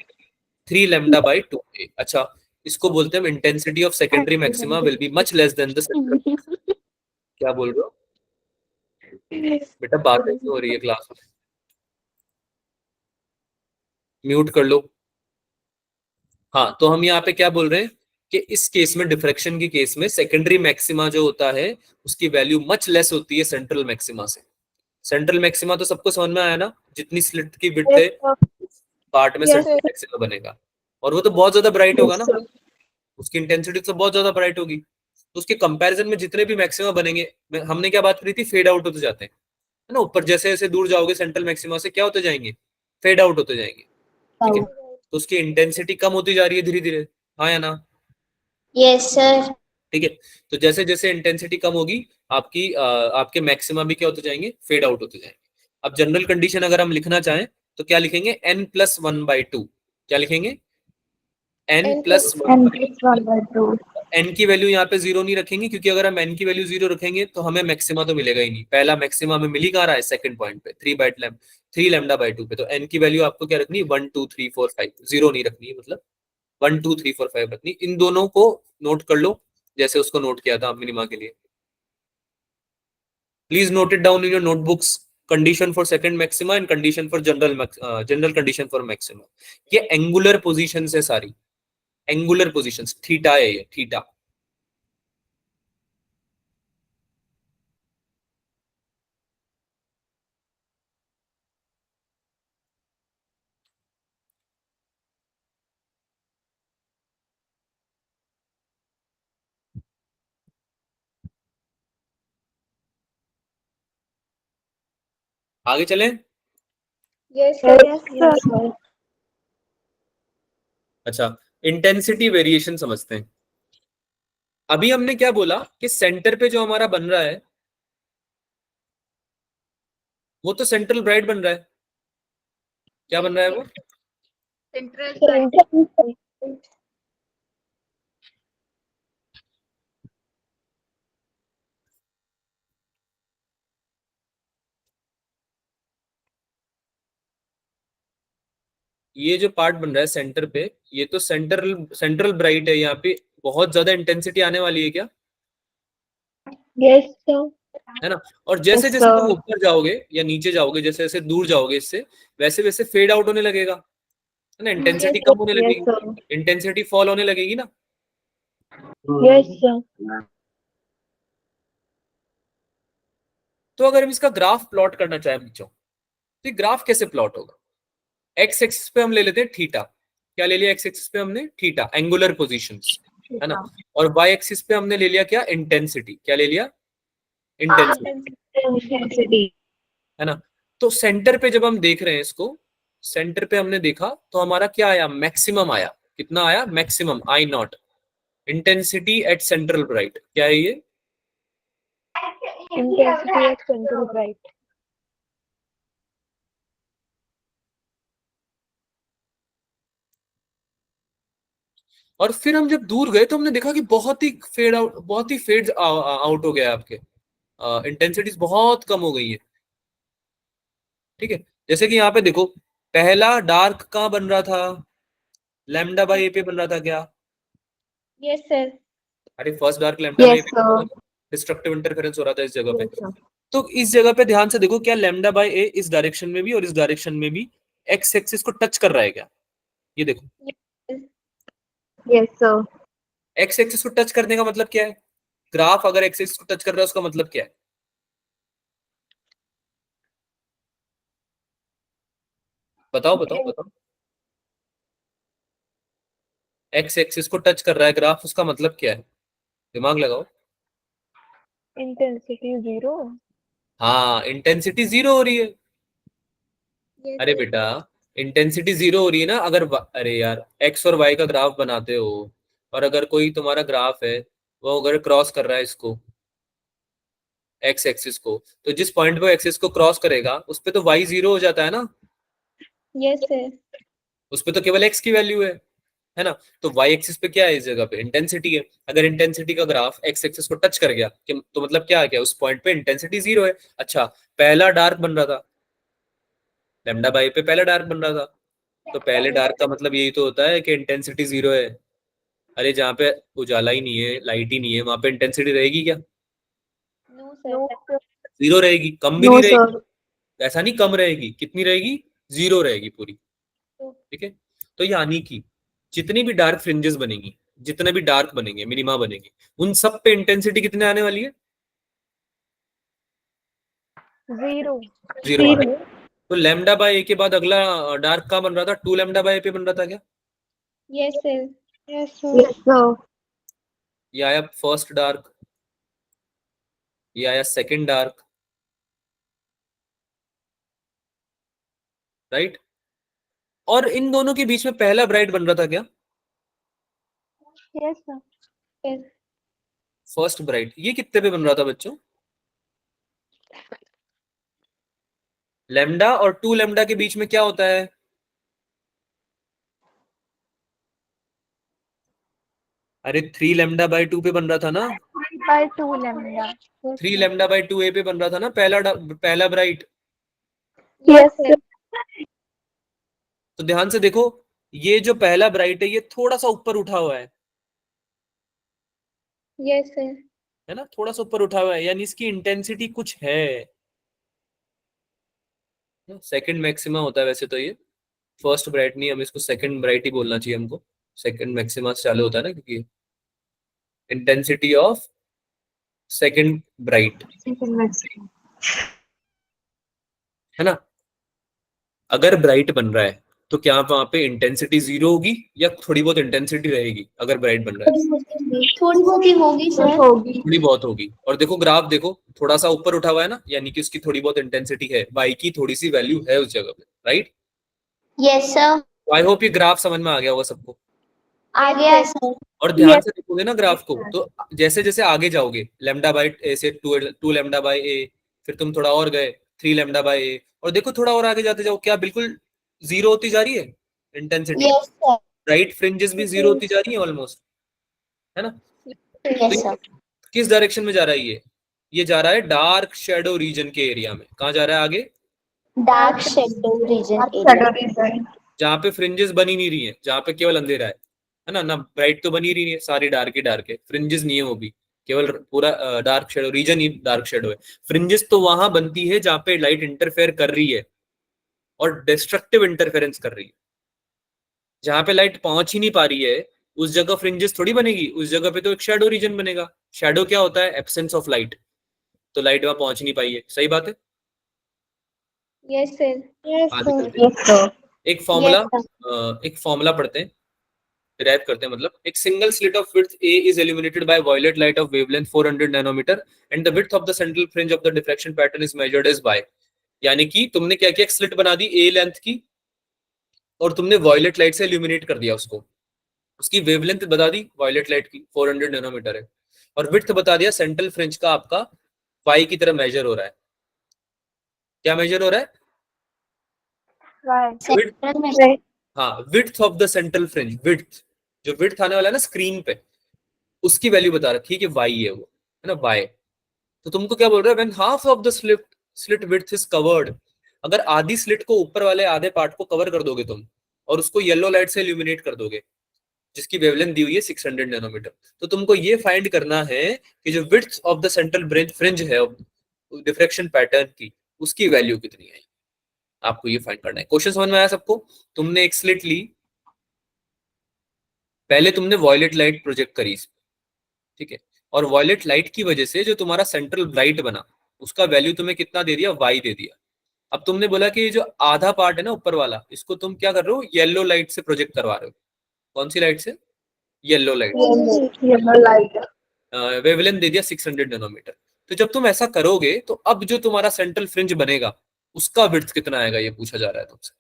3 λ/2 a। अच्छा, इसको बोलते हैं intensity of secondary maxima will be much less than the central. क्या बोल रहे हो बेटा? बात ऐसी हो रही है क्लास में, म्यूट कर लो। हाँ, तो हम यहाँ पे क्या बोल रहे हैं कि इस केस में, डिफ्रैक्शन की केस में, सेकेंडरी मैक्सिमा जो होता है उसकी वैल्यू मच लेस होती है सेंट्रल मैक्सिमा से। सेंट्रल मैक्सिमा तो सबको समझ में आया ना? जितनी स्लिट की विड्थ Yes, है sir. पार्ट में Yes, सेंट्रल sir. मैक्सिमा बनेगा, और वो तो बहुत ज्यादा ब्राइट होगा ना, उसकी इंटेंसिटी तो बहुत ज्यादा ब्राइट होगी। तो उसके कंपैरिजन में जितने भी मैक्सिमा बनेंगे, हमने क्या बात करी थी? फेड आउट होते जाते हैं, है ना? ऊपर जैसे जैसे दूर जाओगे सेंट्रल मैक्सिमा से, क्या होते जाएंगे? फेड आउट होते जाएंगे। ठीक है। तो उसकी इंटेंसिटी कम होती जा रही है धीरे धीरे, हाँ या ना? Yes sir. ठीक है। तो जैसे जैसे इंटेंसिटी कम होगी, आपके मैक्सिमा भी क्या होते जाएंगे? फेड आउट होते जाएंगे। अब जनरल कंडीशन अगर हम लिखना चाहें तो क्या लिखेंगे? n+1/2। क्या लिखेंगे? n N plus plus one n by plus one by two. N की वैल्यू यहाँ पे जीरो नहीं रखेंगे, क्योंकि अगर हम एन की वैल्यू जीरो रखेंगे तो हमें मैक्सिमा तो मिलेगा ही नहीं। पहला मैक्सिमा हमें मिल ही कहाँ रहा है? सेकंड पॉइंट पे 3 λ/2 पे। तो एन की वैल्यू आपको क्या रखनी है? 1 2 3 4 5, जीरो नहीं रखनी है, मतलब 1 2 3 4 5 रखनी। इन दोनों को नोट कर लो जैसे उसको नोट किया था मिनिमा के लिए। Please note it down in your notebooks. Condition for second maxima and condition for general condition for maxima. ये एंगुलर पोजीशन है सारी, एंगुलर पोजीशंस। थीटा है ये, थीटा। आगे चलें। Yes, sir. Yes, sir. अच्छा, इंटेंसिटी वेरिएशन समझते हैं। अभी हमने क्या बोला कि सेंटर पे जो हमारा बन रहा है वो तो सेंट्रल ब्राइट बन रहा है। क्या बन रहा है वो? Central side. ये जो पार्ट बन रहा है सेंटर पे, ये तो सेंट्रल ब्राइट है, यहाँ पे बहुत ज्यादा इंटेंसिटी आने वाली है क्या, यस सर। है ना। और जैसे Yes, जैसे तुम sir. ऊपर जाओगे या नीचे जाओगे, जैसे जैसे दूर जाओगे इससे, वैसे वैसे फेड आउट होने लगेगा, है ना, इंटेंसिटी Yes, कम होने yes, लगेगी, sir. इंटेंसिटी फॉल होने लगेगी ना। Yes, sir. तो अगर हम इसका ग्राफ प्लॉट करना चाहें बच्चों, तो ये ग्राफ कैसे प्लॉट होगा। एक्स एक्सिस पे हम ले लेते हैं थीटा, क्या ले लिया एक्स एक्सिस पे हमने, थीटा एंगुलर पोजीशंस, है ना। और वाई एक्सिस पे हमने ले लिया क्या, इंटेंसिटी, क्या ले लिया, इंटेंसिटी, Intensity. है ना। तो सेंटर पे जब हम देख रहे हैं इसको, सेंटर पे हमने देखा तो हमारा क्या आया, मैक्सिमम आया, कितना आया, maximum I not, intensity at central bright, क्या है ये, Intensity at central bright. और फिर हम जब दूर गए तो हमने देखा कि बहुत ही फेड आउट, बहुत ही फेड आउट हो गया आपके, इंटेंसिटीज बहुत कम हो गई है, ठीक है। जैसे कि यहाँ पे देखो, पहला डार्क कहाँ बन रहा था, लैम्डा बाई ए पे बन रहा था क्या, Yes, sir. अरे first dark lambda by A Yes, पे, sir. डिस्ट्रक्टिव इंटरफेरेंस हो रहा था इस जगह पे। Yes, sir. तो इस जगह पे ध्यान से देखो, क्या लैम्डा बाई ए इस डायरेक्शन में भी और इस डायरेक्शन में भी एक्स एक्सिस को टच कर रहा है क्या, ये देखो, Yes, sir. एक्स एक्सिस को टच करने का मतलब क्या है, ग्राफ अगर एक्स एक्सिस को टच कर रहा है उसका मतलब क्या है, बताओ बताओ बताओ, एक्स एक्सिस को टच कर रहा है ग्राफ, उसका मतलब क्या है, दिमाग लगाओ। Intensity zero. हाँ, इंटेंसिटी जीरो हो रही है, Yes, अरे sir. बेटा इंटेंसिटी जीरो हो रही है ना, अगर अरे यार एक्स और वाई का ग्राफ बनाते हो, और अगर कोई तुम्हारा ग्राफ है, वो अगर क्रॉस कर रहा है इसको, एक्स एक्सिस को, तो जिस पॉइंट पे एक्सिस को क्रॉस करेगा उस पे तो वाई जीरो हो जाता है ना, Yes, sir. उस पे तो केवल एक्स की वैल्यू है ना। तो वाई एक्सिस पे क्या है, इस जगह पे इंटेंसिटी है, अगर इंटेंसिटी का ग्राफ एक्स एक्सिस को टच कर गया तो मतलब क्या आ गया, उस पॉइंट पे इंटेंसिटी जीरो है। अच्छा, पहला डार्क बन रहा था, लैम्डा बाई पे पहला डार्क बन रहा था, तो पहले डार्क का मतलब यही तो होता है कि इंटेंसिटी जीरो है। अरे जहाँ पे उजाला ही नहीं है, लाइट ही नहीं है, वहां पे इंटेंसिटी रहेगी क्या, No, sir. No, sir. Zero रहेगी, कम भी No, नहीं sir. रहेगी, ऐसा नहीं कम रहेगी, कितनी रहेगी, जीरो रहेगी पूरी, ठीक है। तो यानी कि जितनी भी डार्क फ्रिंजेस बनेंगी, जितने भी डार्क बनेंगे, मिनिमा बनेंगे, उन सब पे इंटेंसिटी कितने आने वाली है, Zero. जीरो आने। तो लैम्डा बाय ए के बाद अगला डार्क का बन रहा था, टू लैम्डा बाय ए पे बन रहा था क्या, Yes, sir. Yes, sir. Yes, sir. ये आया फर्स्ट डार्क, ये आया सेकंड डार्क, राइट। और इन दोनों के बीच में पहला ब्राइट बन रहा था क्या, Yes, sir. Yes. First bright, ये कितने पे बन रहा था बच्चों, लैम्डा और टू लैम्डा के बीच में क्या होता है, अरे थ्री लैम्डा बाय टू पे बन रहा था ना, By two lambda. Yes, three sir. Lambda by two a पे बन रहा था ना पहला ब्राइट। Yes, sir. तो ध्यान से देखो, ये जो पहला ब्राइट है ये थोड़ा सा ऊपर उठा हुआ Yes, sir. है ना, थोड़ा सा ऊपर उठा हुआ है, यानी इसकी इंटेंसिटी कुछ है, सेकंड मैक्सिमा होता है वैसे तो ये, फर्स्ट ब्राइट नहीं, हम इसको सेकंड ब्राइट ही बोलना चाहिए हमको, सेकंड मैक्सिमा से चालू होता है ना, क्योंकि इंटेंसिटी ऑफ सेकंड ब्राइट, है ना। अगर ब्राइट बन रहा है तो क्या वहां पे इंटेंसिटी जीरो होगी या थोड़ी बहुत इंटेंसिटी रहेगी, अगर ब्राइट बन रहा है थोड़ी बहुत ही होगी सर। होगी। थोड़ी बहुत होगी। और देखो ग्राफ देखो, थोड़ा सा ऊपर उठा हुआ है ना, यानी कि उसकी थोड़ी बहुत इंटेंसिटी है, बाई की थोड़ी सी वैल्यू है उस जगह पे, right. Yes sir. I hope ये ग्राफ समझ में आ गया होगा सबको। आ गया सर। और ध्यान से देखोगे ना ग्राफ को, तो जैसे जैसे आगे जाओगे, लैम्डा बाई ए से टू लैम्डा बाई ए, फिर तुम थोड़ा और गए थ्री लैम्डा बाई ए, और देखो थोड़ा और आगे जाते जाओ, क्या बिल्कुल जीरो होती जा रही है intensity, yes sir. Right, fringes भी जीरो होती जा रही है ऑलमोस्ट, है ना। तो यस सर। किस डायरेक्शन में जा रहा है ये जा रहा है डार्क शेडो रीजन के एरिया में, कहाँ जा रहा है आगे, डार्क शेडो रीजन एरिया। जहाँ पे फ्रिंजेस बनी नहीं रही है, जहाँ पे केवल अंधेरा है ना, ब्राइट तो बनी रही नहीं है, सारी डार्क ही डार्क है, फ्रिंजेस नहीं है वो भी, केवल पूरा डार्क शेडो रीजन ही डार्क शेडो है। फ्रिंजेस तो वहां बनती है जहाँ पे लाइट इंटरफेयर कर रही है और डिस्ट्रक्टिव इंटरफेरेंस कर रही है। जहां पे लाइट पहुंच ही नहीं पा रही है उस जगह फ्रिंजेस थोड़ी बनेगी, उस जगह पे तो एक शेडो रीजन बनेगा। शेडो क्या होता है? Absence of light. तो लाइट वहां पहुंच नहीं पाई है, सही बात है। Yes, sir. Yes, आगे sir. चलते हैं। एक फॉर्मूला Yes, sir. एक फॉर्मूला पढ़ते हैं, डिराइव करते हैं। मतलब एक single slit of width A is illuminated by violet light of wavelength 400 nanometer and the width of the central fringe of the diffraction pattern is measured as y। यानी कि तुमने क्या किया, एक स्लिट बना दी A लेंथ की और तुमने वॉयलेट लाइट से इल्यूमिनेट कर दिया उसको। उसकी वेवलेंथ बता दी वॉयलेट लाइट की 400 नैनोमीटर है, और विड्थ बता दिया सेंट्रल फ्रिंज का आपका y की तरह मेजर हो रहा है। क्या मेजर हो रहा है? Right. विड्थ, Central में Right. हाँ, width of the central fringe. Width, जो विड्थ आने वाला है ना स्क्रीन पे, उसकी वैल्यू बता रखी है कि y है वो, है ना, y। तो तुमको क्या बोल रहा है, when half of the slit width is covered, अगर आधी स्लिट को, ऊपर वाले आधे पार्ट को कवर कर दोगे तुम और उसको येलो लाइट से इल्यूमिनेट कर दोगे, जिसकी वेवलेंथ दी हुई है 600 नैनोमीटर, तो तुमको ये फाइंड करना है कि जो width of the central fringe है डिफ्रेक्शन पैटर्न की, उसकी वैल्यू कितनी है। आपको ये फाइंड करना है। क्वेश्चन समझ में आया सबको? तुमने एक स्लिट ली, पहले तुमने वॉयलेट लाइट प्रोजेक्ट करी, ठीक है, और वॉयलेट लाइट की वजह से जो तुम्हारा सेंट्रल ब्राइट बना, उसका वैल्यू तुम्हें कितना दे दिया, वाई दे दिया। अब तुमने बोला कि जो आधा पार्ट है ना ऊपर वाला, इसको तुम क्या कर रहे हो, येलो लाइट से प्रोजेक्ट करवा रहे हो। कौन सी लाइट से? Yellow light. Yellow light. Wavelength दे दिया 600 नैनोमीटर। तो जब तुम ऐसा करोगे तो अब जो तुम्हारा सेंट्रल फ्रिंज बनेगा उसका विड्थ कितना आएगा, ये पूछा जा रहा है तुमसे,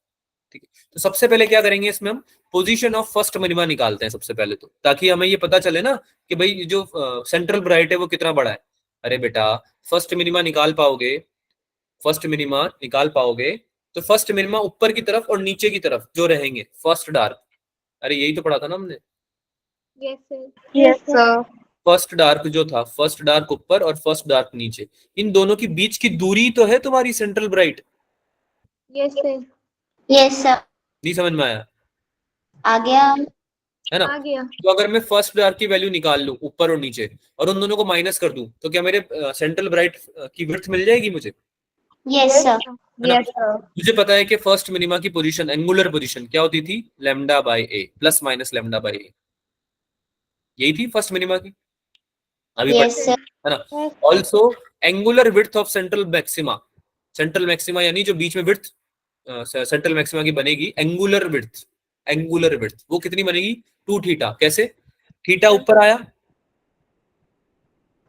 ठीक है। तो सबसे पहले क्या करेंगे इसमें, हम पोजीशन ऑफ फर्स्ट मिनिमा निकालते हैं सबसे पहले, तो ताकि हमें ये पता चले ना कि भाई जो सेंट्रल ब्राइट है वो कितना बड़ा है। अरे बेटा, फर्स्ट मिनिमा निकाल पाओगे, फर्स्ट मिनिमा निकाल पाओगे तो फर्स्ट मिनिमा ऊपर की तरफ और नीचे की तरफ जो रहेंगे फर्स्ट डार्क, अरे यही तो पढ़ा था ना हमने। Yes, sir. Yes, sir. First dark जो था, फर्स्ट डार्क ऊपर और फर्स्ट डार्क नीचे, इन दोनों के बीच की दूरी तो है तुम्हारी central bright. Yes, sir. Yes, sir. नहीं समझ में आया? आ गया। है ना? आ गया. तो अगर मैं फर्स्ट डार्क की वैल्यू निकाल लूं ऊपर और नीचे और उन दोनों को माइनस कर दूं, तो क्या मेरे सेंट्रल ब्राइट की विड्थ मिल जाएगी मुझे? Yes, sir. Yes, sir. मुझे पता है कि फर्स्ट मिनिमा की पोजीशन, एंगुलर पोजीशन क्या होती थी, lambda by a plus minus lambda by a, यही थी फर्स्ट मिनिमा की। अभी Yes, sir. है ना। Also angular width of central maxima, central maxima यानी जो बीच में विड्थ सेंट्रल मैक्सिमा की बनेगी, एंगुलर विड्थ, एंगुलर विड्थ वो कितनी बनेगी, 2 थीटा। कैसे? थीटा ऊपर आया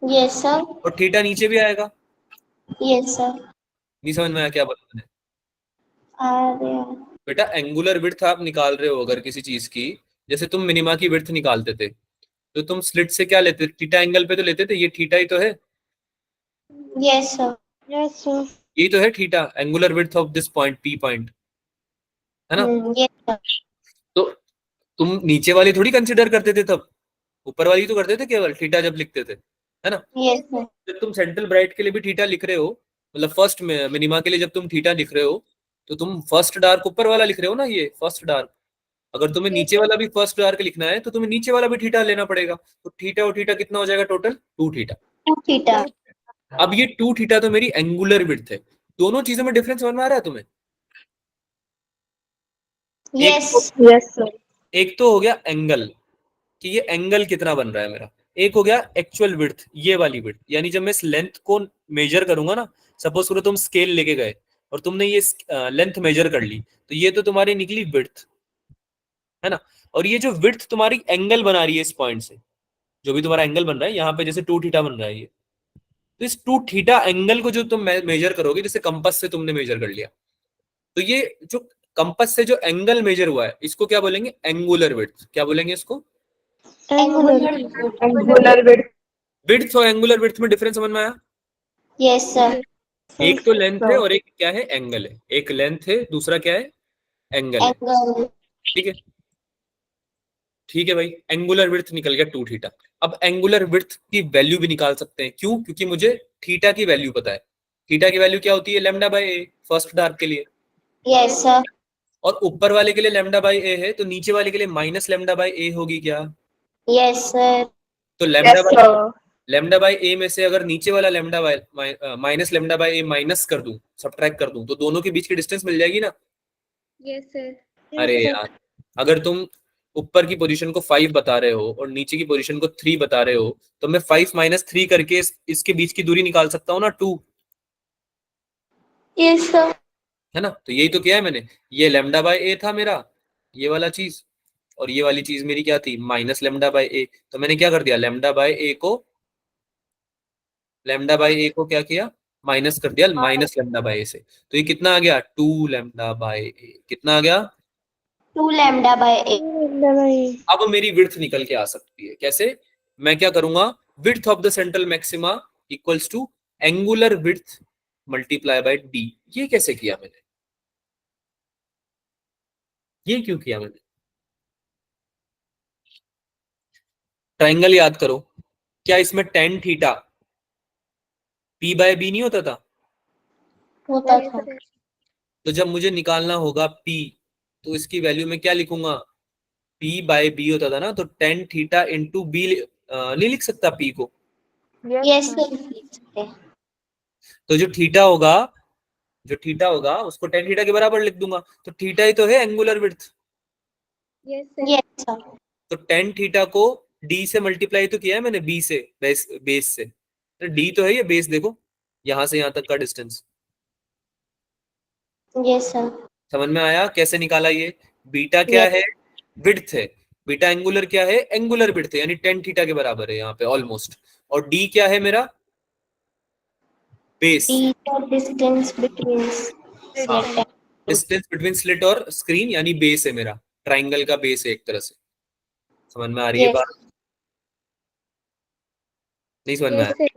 Yes, sir. और थीटा नीचे भी आएगा। Yes, sir. नहीं समझ में आया क्या बोला मैंने? आ गया। बेटा एंगुलर विड्थ आप निकाल रहे हो अगर किसी चीज की, जैसे तुम मिनिमा की विड्थ निकालते थे तो तुम स्लिट से क्या लेते थे, थीटा एंगल पे तो लेते थे, ये थीटा ही तो है, Yes, sir. Yes, sir. यही तो है theta, angular width of this point P point, है ना। Yes, sir. तो तुम नीचे वाली थोड़ी कंसिडर करते थे तब, ऊपर वाली तो करते थे केवल थीटा जब लिखते थे, है ना। Yes, sir. जब तुम सेंट्रल ब्राइट के लिए भी थीटा लिख रहे हो, मतलब फर्स्ट मिनिमा के लिए जब तुम थीटा लिख रहे हो, तो तुम फर्स्ट डार्क ऊपर वाला लिख रहे हो ना, ये फर्स्ट डार्क। अगर तुम्हें नीचे वाला भी फर्स्ट डार्क लिखना है तो तुम्हें नीचे वाला भी थीटा लेना पड़ेगा, तो थीटा और थीटा कितना हो जाएगा टोटल, 2 थीटा। 2 theta. अब ये 2 थीटा तो मेरी एंगुलर विड्थ है। दोनों चीजों में डिफरेंस समझ में आ रहा है तुम्हें? Yes. Yes, sir. एक तो हो गया एंगल, कि ये एंगल कितना बन रहा है मेरा, एक हो गया एक्चुअल विड्थ, ये वाली विड्थ, यानी जब मैं इस लेंथ को मेजर करूंगा ना, सपोज करो तुम स्केल लेके गए और तुमने ये लेंथ मेजर कर ली, तो ये तो तुम्हारी निकली विड्थ, है ना। और ये जो विड्थ तुम्हारी एंगल बना रही है इस पॉइंट से, जो भी तुम्हारा एंगल बन रहा है यहाँ पे, जैसे 2 थीटा बन रहा है ये, तो इस 2 थीटा एंगल को जो तुम मेजर करोगे, जैसे कंपास से तुमने मेजर कर लिया, तो ये जो कंपास से जो एंगल मेजर हुआ है इसको क्या बोलेंगे, एंगुलर विड्थ। क्या बोलेंगे इसको? Angular. Angular width. विड्थ और एंगुलर विड्थ में डिफरेंस समझ में आया? Yes, sir. एक तो लेंथ है और एक क्या है, एंगल है। एक लेंथ है, दूसरा क्या है, एंगल है, Angle. ठीक है। ठीक है भाई, एंगुलर विड्थ निकल गया 2 थीटा। अब एंगुलर विड्थ की वैल्यू भी निकाल सकते हैं, क्यों? क्योंकि मुझे थीटा की वैल्यू पता है। थीटा की वैल्यू क्या होती है, lambda by A, first dark के लिए। Yes, sir. और ऊपर वाले के लिए लैम्डा बाई ए है, तो नीचे वाले के लिए माइनस लैम्डा बाई ए होगी क्या? Yes sir. तो Yes, sir. लैम्डा बाई ए में से अगर नीचे वाला lambda by minus lambda by A minus कर दूं, सब्ट्रैक्ट कर दूं, तो दोनों के बीच की डिस्टेंस मिल जाएगी ना? Yes, sir. अरे यार, अगर तुम ऊपर की पोजीशन को 5 बता रहे हो और नीचे की पोजीशन को 3 बता रहे हो, तो मैं 5 माइनस 3 करके इसके बीच की दूरी निकाल सकता हूँ ना, 2। Yes sir. है ना? तो यही तो किया है मैंने। ये लैम्डा बाय ए था मेरा, ये वाला चीज, और ये वाली चीज मेरी क्या थी? माइनस लैम्डा बाय ए। तो मैंने क्या कर दिया, लैम्डा बाय ए को क्या किया, माइनस कर दिया माइनस लैम्डा बाय ए से। तो ये कितना आ गया, 2 लैम्डा बाय ए। कितना आ गया? 2 लैम्डा बाय ए। अब मेरी विड्थ निकल के आ सकती है। कैसे? मैं क्या करूंगा, width of the central maxima equals to angular width multiply by d. ये कैसे किया मैंने? ये क्यों किया मैंने? ट्राइंगल याद करो, क्या इसमें tan theta P by B नहीं होता था? होता था। तो जब मुझे निकालना होगा पी, तो इसकी वैल्यू में क्या लिखूंगा, पी बाय बी होता था ना, तो टेन थीटा इंटू बी नहीं लिख सकता पी को? यस सर, लिख सकते हैं। तो जो थीटा होगा उसको टेन थीटा के बराबर लिख दूंगा। तो थीटा ही तो है angular width. Yes, sir. Yes sir. तो टेन थीटा को डी से मल्टीप्लाई तो किया है मैंने, बी से, बेस से। तो डी तो है ये बेस, देखो यहां से यहां तक का डिस्टेंस। Yes sir. समझ में आया कैसे निकाला ये? बीटा क्या है, विड्थ है। बीटा एंगुलर क्या है, एंगुलर विड्थ है, यानी टेन थीटा के बराबर है यहाँ पे ऑलमोस्ट। और डी क्या है मेरा, base. Distance between slit. Distance between slit और स्क्रीन, यानी बेस है मेरा, ट्राइंगल का बेस है एक तरह से। समझ में आ रही है यस। बात? नहीं समझ में Yes, आया? sir.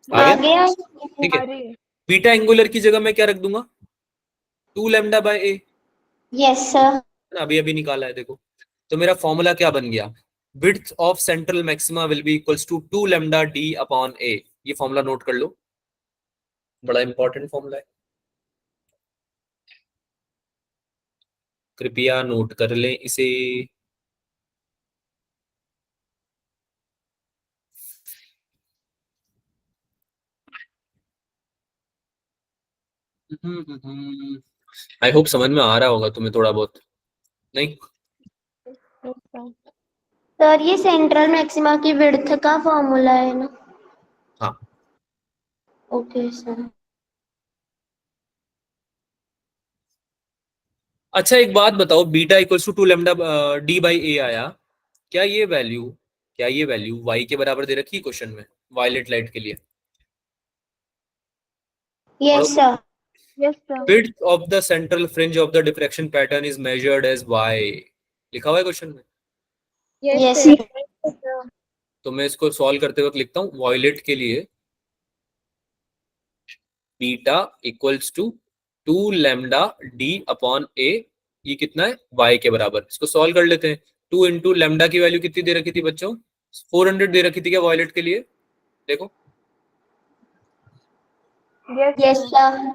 आ आ गया? गया। ठीक है। बीटा एंगुलर की जगह मैं क्या रख दूंगा, 2 lambda by A. Yes sir. अभी अभी निकाला है देखो। तो मेरा फॉर्मूला क्या बन गया, width of central maxima will be equals to 2 lambda D upon a. ये फॉर्मूला नोट कर लो, बड़ा इंपॉर्टेंट फॉर्मूला है, कृपया नोट कर लें इसे। आई होप समझ में आ रहा होगा तुम्हें थोड़ा बहुत, नहीं? Yes, sir. सर ये सेंट्रल मैक्सिमा की विड्थ का फॉर्मूला है ना? हाँ। Okay sir. अच्छा एक बात बताओ, beta equals to 2 lambda D by a आया, क्या ये वैल्यू वाई के बराबर दे रखी है क्वेश्चन में, वायलेट लाइट के लिए? Yes sir. Yes, sir. width of the central fringe of the diffraction pattern is measured as y, लिखा हुआ है क्वेश्चन में। Yes, yes sir. सर। तो मैं इसको सॉल्व करते वक्त लिखता हूँ, वायलेट के लिए beta equals to 2 lambda D upon a, ये कितना है, y के बराबर। इसको सॉल्व कर लेते हैं। 2 इंटू लैम्डा की वैल्यू कितनी दे रखी थी बच्चों, 400 दे रखी थी क्या वायलेट के लिए? देखो Yes, yes sir.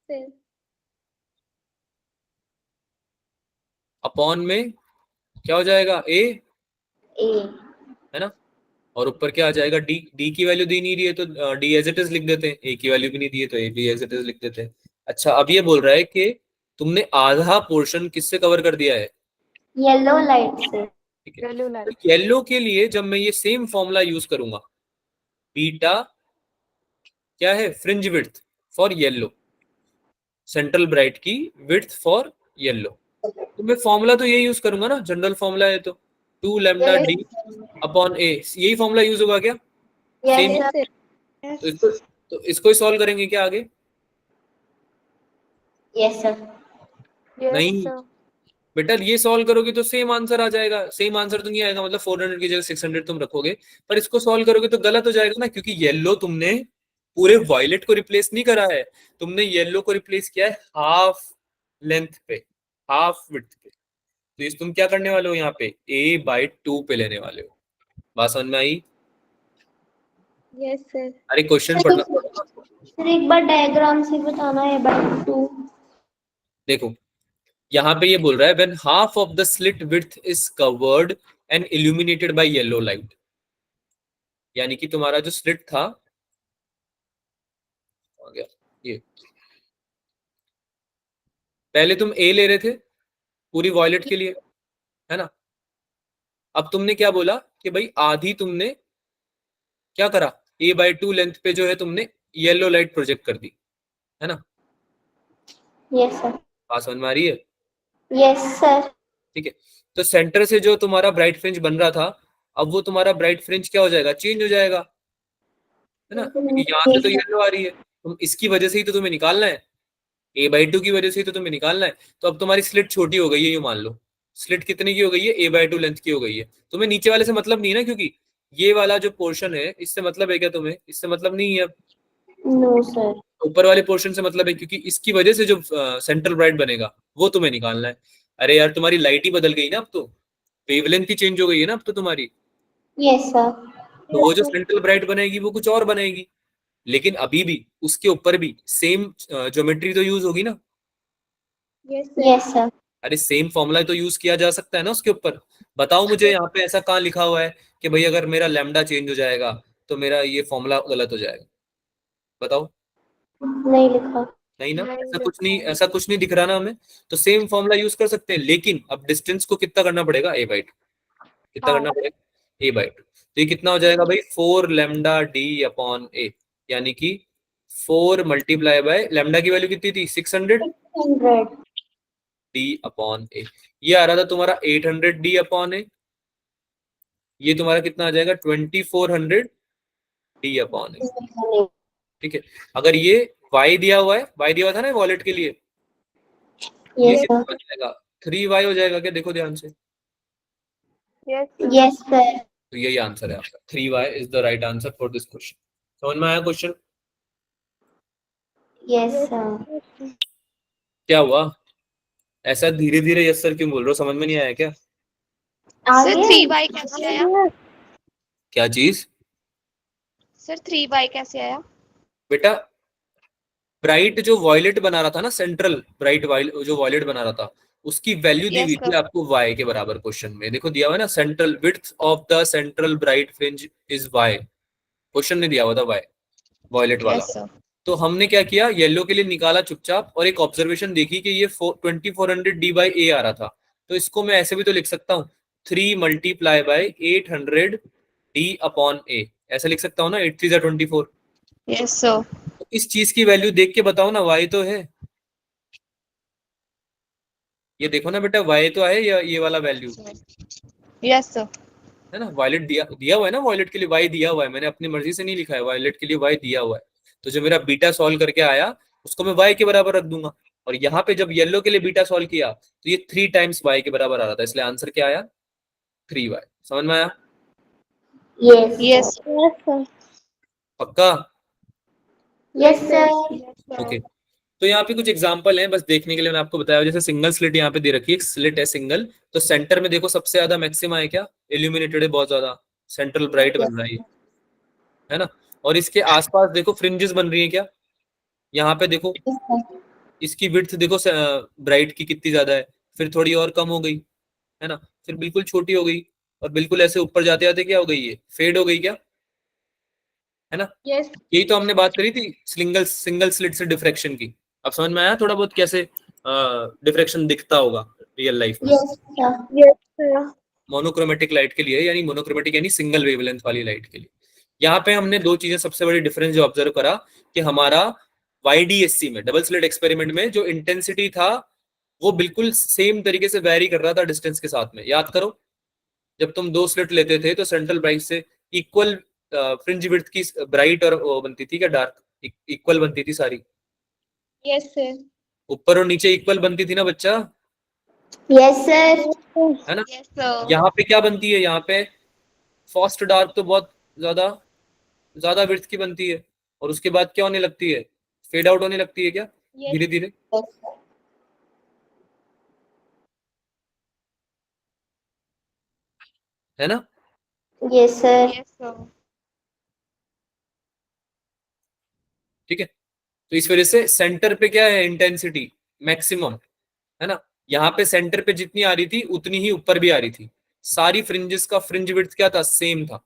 Sir. Upon में क्या हो जाएगा, a, ए। है ना, और ऊपर क्या आ जाएगा, डी। डी की वैल्यू दी नहीं रही है तो डी एज इट इज लिख देते हैं, ए की वैल्यू भी नहीं दी है तो ए भी एज इट इज लिख देते हैं। अच्छा अब ये बोल रहा है कि तुमने आधा पोर्शन किससे कवर कर दिया है, येलो लाइट से। ठीक है। Yellow light. तो येलो के लिए जब मैं ये सेम फॉर्मूला यूज करूंगा, बीटा क्या है, fringe width for yellow, central bright की विड्थ फॉर येलो, तो मैं फॉर्मूला तो ये यूज करूंगा ना, जनरल फॉर्मूला है तो 2 लैम्डा डी अपॉन ए, यही फॉर्मूला यूज होगा क्या? सेम। Yes sir. तो इसको ही सॉल्व करेंगे क्या आगे? Yes sir. Yes, नहीं sir. बेटा, ये सॉल्व करोगे तो सेम आंसर आ जाएगा। सेम आंसर तो नहीं आएगा, मतलब 400 की जगह 600 तुम रखोगे, पर इसको सॉल्व करोगे तो गलत हो जाएगा ना, क्योंकि येलो तुमने पूरे वायलेट को रिप्लेस नहीं करा है, तुमने येलो को रिप्लेस किया है हाफ लेंथ पे, हाफ विड्थ पे। तो इस तुम क्या करने वाले हो यहाँ पे, a/2 पे लेने वाले हो। बात समझ में आई? Yes, sir. अरे क्वेश्चन पढ़ना। सर एक बार डायग्राम से बताना है बाय 2। देखो यहाँ पे ये बोल रहा है when half of the slit width is covered and illuminated by yellow light, यानी कि तुम्हारा जो स्लिट था आ गया ये, पहले तुम ए ले रहे थे पूरी वॉयलेट के लिए, है ना, अब तुमने क्या बोला कि भाई आधी तुमने क्या करा, a/2 लेंथ पे जो है तुमने येलो लाइट प्रोजेक्ट कर दी, है ना। Yes sir. बात समझ में आ रही है? Yes sir. ठीक है, तो सेंटर से जो तुम्हारा ब्राइट फ्रिंज बन रहा था, अब वो तुम्हारा ब्राइट फ्रिंज क्या हो जाएगा, चेंज हो जाएगा, है ना, क्योंकि यहाँ से यस तो सर। येलो आ रही है, तुम इसकी वजह से ही तो तुम्हें निकालना है, a/2 की वजह से ही तो तुम्हें निकालना है। तो अब तुम्हारी स्लिट छोटी हो गई है, ये मान लो स्लिट कितने की हो गई है, a/2 लेंथ की हो गई है। तुम्हें नीचे वाले से मतलब नहीं है ना, क्योंकि ये वाला जो पोर्शन है इससे मतलब है क्या तुम्हें, इससे मतलब नहीं है। No sir. ऊपर वाले पोर्शन से मतलब है, क्योंकि इसकी वजह से जो सेंट्रल ब्राइट बनेगा वो तुम्हें निकालना है। अरे यार तुम्हारी लाइट ही बदल गई ना, अब तो वेवलेंथ ही चेंज हो गई है ना अब तो तुम्हारी, यस सर। तो वो जो सेंट्रल ब्राइट बनेगी वो कुछ और बनेगी, लेकिन अभी भी उसके ऊपर भी सेम ज्योमेट्री तो यूज होगी ना। Yes, sir. Yes sir. अरे सेम फॉर्मूला तो यूज किया जा सकता है ना उसके ऊपर। बताओ मुझे यहाँ पे ऐसा कहाँ लिखा हुआ है कि भाई अगर मेरा लैम्डा चेंज हो जाएगा तो मेरा ये फॉर्मूला गलत हो जाएगा, बताओ। नहीं लिखा। नहीं ना, नहीं ऐसा कुछ लिखा नहीं, है। ऐसा कुछ नहीं दिख रहा ना हमें। तो सेम फॉर्मूला यूज कर सकते हैं, लेकिन अब डिस्टेंस को कितना करना पड़ेगा, a/2, कितना हाँ करना पड़ेगा, a/2। तो ये कितना हो जाएगा भाई, 4 लैम्डा डी अपॉन ए, यानी कि 4 मल्टीप्लाई बाय लैम्डा की वैल्यू कितनी थी, 600 100। D upon a. ये आ रहा था तुम्हारा 800 डी अपॉन ए, ये तुम्हारा कितना आ जाएगा, 2400 डी अपॉन ए। ठीक है, अगर ये y दिया हुआ है, y दिया हुआ था ना वॉलेट के लिए, ये यस कितना सर। हो जाएगा, 3y हो जाएगा क्या, देखो ध्यान से। Yes, sir. Yes sir. तो यही आंसर है आपका, 3y is the right answer for this question. समझ में आया question? Yes Yes, sir. sir. क्या हुआ, ऐसा धीरे धीरे यस सर क्यों बोल रहे हो, समझ में नहीं आया क्या? सर आगे 3y कैसे आया? क्या चीज? सर 3y कैसे आया? बेटा ब्राइट जो वॉयलेट बना रहा था ना, सेंट्रल ब्राइट जो वॉयलेट बना रहा था, उसकी वैल्यू दी Yes, हुई sir. थी आपको y के बराबर, क्वेश्चन में देखो दिया हुआ है ना, central width of the central bright fringe is y, question में दिया हुआ था y, वॉयलेट वाला। Yes, sir. तो हमने क्या किया, येलो के लिए निकाला चुपचाप, और एक ऑब्जर्वेशन देखी कि ये 2400 डी बाई ए आ रहा था, तो इसको मैं ऐसे भी तो लिख सकता हूँ, 3 मल्टीप्लाई बाई 800 डी अपॉन ए, ऐसे लिख सकता हूँ ना, 8 3 24। Yes, sir. तो इस चीज की वैल्यू देख के बताओ ना, वाई तो है, ये देखो ना बेटा, वाई तो है या ये वाला वैल्यू, Yes, sir. है ना, वायलेट दिया दिया हुआ है ना, वायलेट के लिए वाई दिया हुआ है, मैंने अपनी मर्जी से नहीं लिखा है, वायलेट के लिए वाई दिया हुआ है। तो जो मेरा बीटा सॉल्व करके आया उसको मैं वाई के बराबर रख दूंगा, और यहाँ पे जब येलो के लिए बीटा सॉल्व किया तो ये 3 टाइम्स वाई के बराबर आ रहा था, इसलिए आंसर क्या आया, 3y। समझ में आया? Yes Yes. Yes, sir. पक्का? Yes sir. Yes, sir. Okay, तो यहाँ पे कुछ एग्जांपल हैं बस देखने के लिए, मैंने आपको बताया, जैसे सिंगल स्लिट यहाँ पे दे रखी है, स्लिट है सिंगल, तो सेंटर में देखो सबसे ज्यादा मैक्सिमा है क्या, इल्यूमिनेटेड है बहुत ज्यादा, सेंट्रल ब्राइट बन रहा है ना, और इसके आसपास देखो फ्रिंजेस बन रही है क्या, यहाँ पे देखो इसकी विड्थ देखो ब्राइट की कितनी ज्यादा है, फिर थोड़ी और कम हो गई, है ना, फिर बिल्कुल छोटी हो गई, और बिल्कुल ऐसे ऊपर जाते जाते क्या हो गई, ये फेड हो गई क्या, है ना। Yes, यही तो हमने बात करी थी सिंगल सिंगल स्लिट से डिफ्रैक्शन की। अब समझ में आया थोड़ा बहुत कैसे डिफ्रैक्शन दिखता होगा रियल लाइफ में। Yes sir. yes, sir. Monochromatic light के लिए, यानी मोनोक्रोमेटिक यानी सिंगल वेवलेंथ वाली लाइट के लिए। यहाँ पे हमने दो चीजें सबसे बड़ी डिफरेंस जो ऑब्जर्व करा, कि हमारा YDSC में डबल स्लिट एक्सपेरिमेंट में जो इंटेंसिटी था वो बिल्कुल सेम तरीके से वेरी कर रहा था डिस्टेंस के साथ में। याद करो, जब तुम दो स्लिट लेते थे तो सेंट्रल ब्राइट से इक्वल फ्रिंज विड्थ की ब्राइट और वो बनती थी क्या, डार्क इक्वल बनती थी सारी, Yes, sir. ऊपर और नीचे इक्वल बनती थी ना बच्चा, यस सर। है ना। Yes, sir. यहाँ पे क्या बनती है, यहाँ पे फर्स्ट डार्क तो बहुत ज्यादा ज्यादा विड्थ की बनती है, और उसके बाद क्या होने लगती है, फेड आउट होने लगती है क्या, Yes. धीरे धीरे, है ना। Yes sir. Yes, sir. ठीक है, तो इस वजह से सेंटर पे क्या है, इंटेंसिटी मैक्सिमम, है ना, यहाँ पे सेंटर पे जितनी आ रही थी उतनी ही ऊपर भी आ रही थी, सारी फ्रिंजेस का फ्रिंज विड्थ क्या था, सेम था।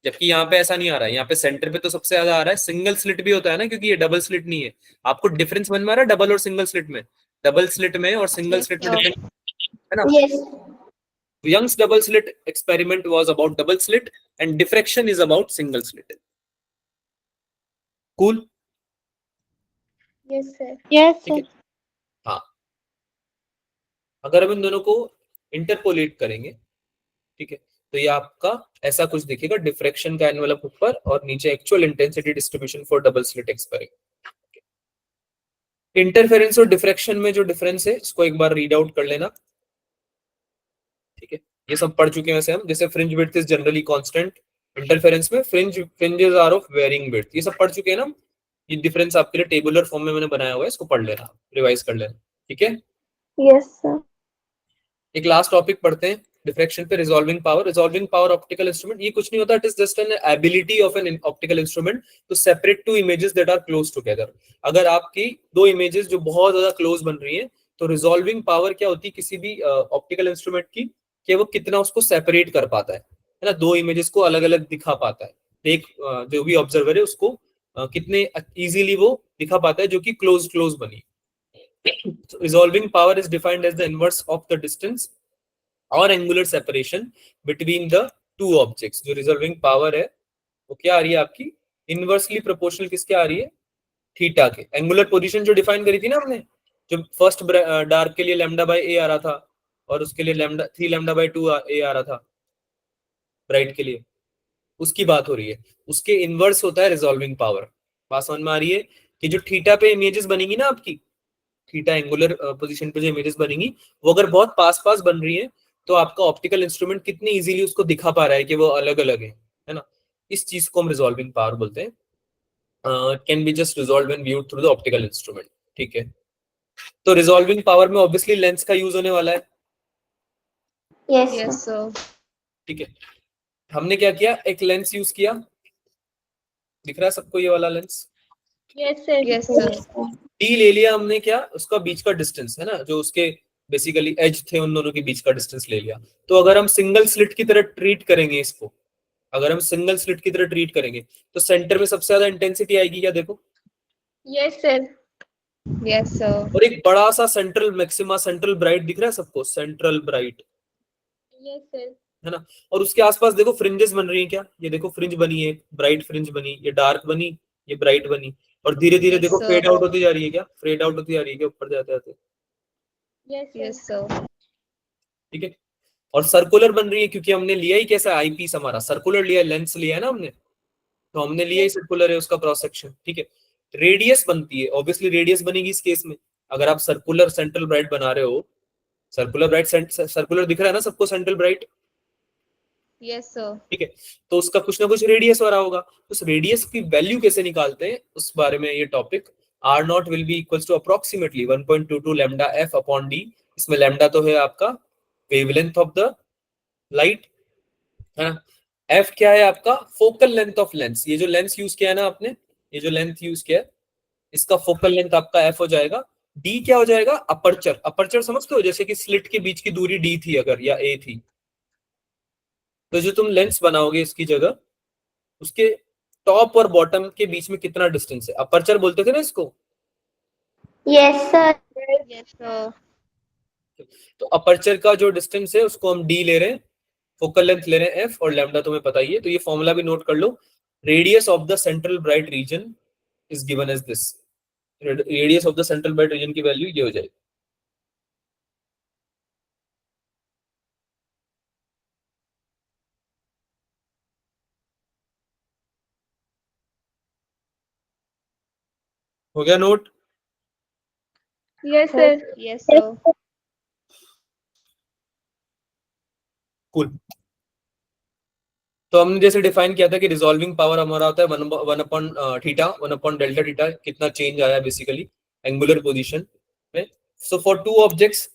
जबकि यहाँ पे ऐसा नहीं आ रहा है, यहाँ पे सेंटर पे तो सबसे ज्यादा आ रहा है। सिंगल स्लिट भी होता है ना, क्योंकि ये डबल स्लिट नहीं है। आपको डिफरेंस समझ में आ रहा है डबल और सिंगल स्लिट में? डबल स्लिट में और सिंगल Yes, स्लिट में sir. डिफरेंस है ना? Yes. Young's double slit experiment was about double slit and diffraction is about single slit. Cool? Yes, sir. Yes, ठीक sir. है। हाँ, अगर हम इन दोनों को इंटरपोलेट करेंगे, ठीक है, तो ये आपका ऐसा कुछ दिखेगा, डिफ्रैक्शन का एनवेलप ऊपर और नीचे actual intensity distribution for double slit experiment. Interference और डिफ्रैक्शन में जो डिफरेंस है इसको एक बार रीड आउट कर लेना, ठीक है। ये सब पढ़ चुके हैं वैसे हम, जैसे fringe width is generally constant, interference में fringes are of varying width, ये सब पढ़ चुके हैं ना। ये डिफरेंस आपके लिए टेबुलर फॉर्म में मैंने बनाया हुआ है, इसको पढ़ लेना, रिवाइज कर लेना, ठीक है। Yes, sir. एक लास्ट टॉपिक पढ़ते हैं डिफ्रैक्शन पे, resolving power. Resolving power optical instrument, ये कुछ नहीं होता, it is just an ability of an optical instrument to separate two images that are close together. अगर आपकी दो इमेजेस जो बहुत ज्यादा क्लोज बन रही हैं, तो रिजॉल्विंग पावर क्या होती है किसी भी ऑप्टिकल इंस्ट्रूमेंट की, कि वो कितना उसको सेपरेट कर पाता है ना, दो इमेजेस को अलग अलग दिखा पाता है। एक जो भी ऑब्जर्वर है उसको कितने इजीली वो दिखा पाता है जो कि क्लोज क्लोज बनी। So resolving power is defined as the inverse of the distance or angular separation between the two objects। जो resolving power है वो क्या आ रही है आपकी, इनवर्सली प्रोपोर्शनल किसके आ रही है, थीटा के। एंगुलर पोजीशन जो डिफाइन करी थी ना हमने, जो फर्स्ट डार्क के लिए लैम्डा बाय ए आ रहा था और उसके लिए लैम्डा 3 लैम्डा बाय 2 ए आ रहा था ब्राइट के लिए, उसकी बात हो रही है। उसके इनवर्स होता है रिजॉल्विंग पावर। बात समझ में आ रही है कि जो थीटा पे इमेजेस बनेगी ना आपकी, थीटा एंगुलर पोजीशन पे जो इमेजेस बनेंगी, वो अगर बहुत पास पास बन रही है, तो आपका ऑप्टिकल इंस्ट्रूमेंट कितनी इजीली उसको दिखा पा रहा है कि वो अलग अलग है ना। इस चीज को हम रिजॉल्विंग पावर बोलते हैं। Can be just resolve when viewed through the optical instrument, ठीक है। तो रिजॉल्विंग पावर में ऑब्वियसली लेंस का यूज होने वाला है, Yes, Yes, sir. sir. ठीक है। हमने क्या किया, एक लेंस यूज किया, दिख रहा है सबको ये वाला lens, Yes, sir. Yes, sir. D ले लिया हमने, क्या उसका बीच का डिस्टेंस है ना, जो उसके बेसिकली एज थे उन दोनों के बीच का डिस्टेंस ले लिया। तो अगर हम सिंगल स्लिट की तरह ट्रीट करेंगे इसको, अगर हम सिंगल स्लिट की तरह ट्रीट करेंगे, तो सेंटर में सबसे ज्यादा इंटेंसिटी आएगी, क्या देखो, Yes, sir. Yes, sir. और एक बड़ा सा सेंट्रल मैक्सिमा, सेंट्रल ब्राइट दिख रहा है सबको, सेंट्रल ब्राइट Yes, sir. है ना। और उसके आसपास देखो फ्रिंजेस बन रही हैं, क्या ये देखो फ्रिंज बनी है, ब्राइट फ्रिंज बनी, ये डार्क बनी, ये ब्राइट बनी, और धीरे धीरे Yes, देखो sir. फेड आउट होती जा रही है, क्या फेड आउट होती जा रही है क्या ऊपर जाते जाते, Yes, sir. Yes, sir. ठीक है। और सर्कुलर बन रही है, क्योंकि हमने लिया ही कैसा, आई पीस हमारा सर्कुलर लिया, लेंस लिया है ना हमने, तो हमने लिया ही सर्कुलर है उसका क्रॉस सेक्शन, ठीक है। रेडियस बनती है, ऑब्वियसली रेडियस बनेगी इस केस में, अगर आप सर्कुलर सेंट्रल ब्राइट बना रहे हो, सर्कुलर ब्राइट, सर्कुलर दिख रहा है ना सबको सेंट्रल ब्राइट, Yes, sir. ठीक है। तो उसका कुछ ना कुछ रेडियस हो रहा होगा, उस रेडियस की वैल्यू कैसे निकालते हैं उस बारे में ये topic. R naught will be equals to approximately 1.22 lambda F upon D. इसमें लैम्डा तो है आपका वेवलेंथ ऑफ द लाइट, है ना। एफ क्या है आपका, फोकल लेंथ ऑफ लेंस। ये जो लेंस यूज किया है ना आपने, ये जो लेंथ यूज किया है, इसका फोकल लेंथ आपका एफ हो जाएगा। डी क्या हो जाएगा, अपर्चर। अपर्चर समझते हो, जैसे कि स्लिट के बीच की दूरी डी थी अगर, या ए थी, तो जो तुम लेंस बनाओगे इसकी जगह, उसके टॉप और बॉटम के बीच में कितना डिस्टेंस है, अपर्चर बोलते थे ना इसको। Yes, sir. Yes, sir. तो अपर्चर का जो डिस्टेंस है उसको हम डी ले रहे हैं, फोकल लेंथ ले रहे हैं एफ, और लैम्डा तुम्हें पता ही है, तो ये फॉर्मूला भी नोट कर लो। Radius of the central bright region is given as this. Radius of the central bright region की वैल्यू ये हो जाएगी। हो गया note? Yes, sir. Yes, sir. Cool. तो हमने जैसे डिफाइन किया था कि रिजॉल्विंग पावर हमारा होता है one upon theta, one upon delta theta, कितना चेंज आया बेसिकली एंगुलर पोजीशन में। So for two objects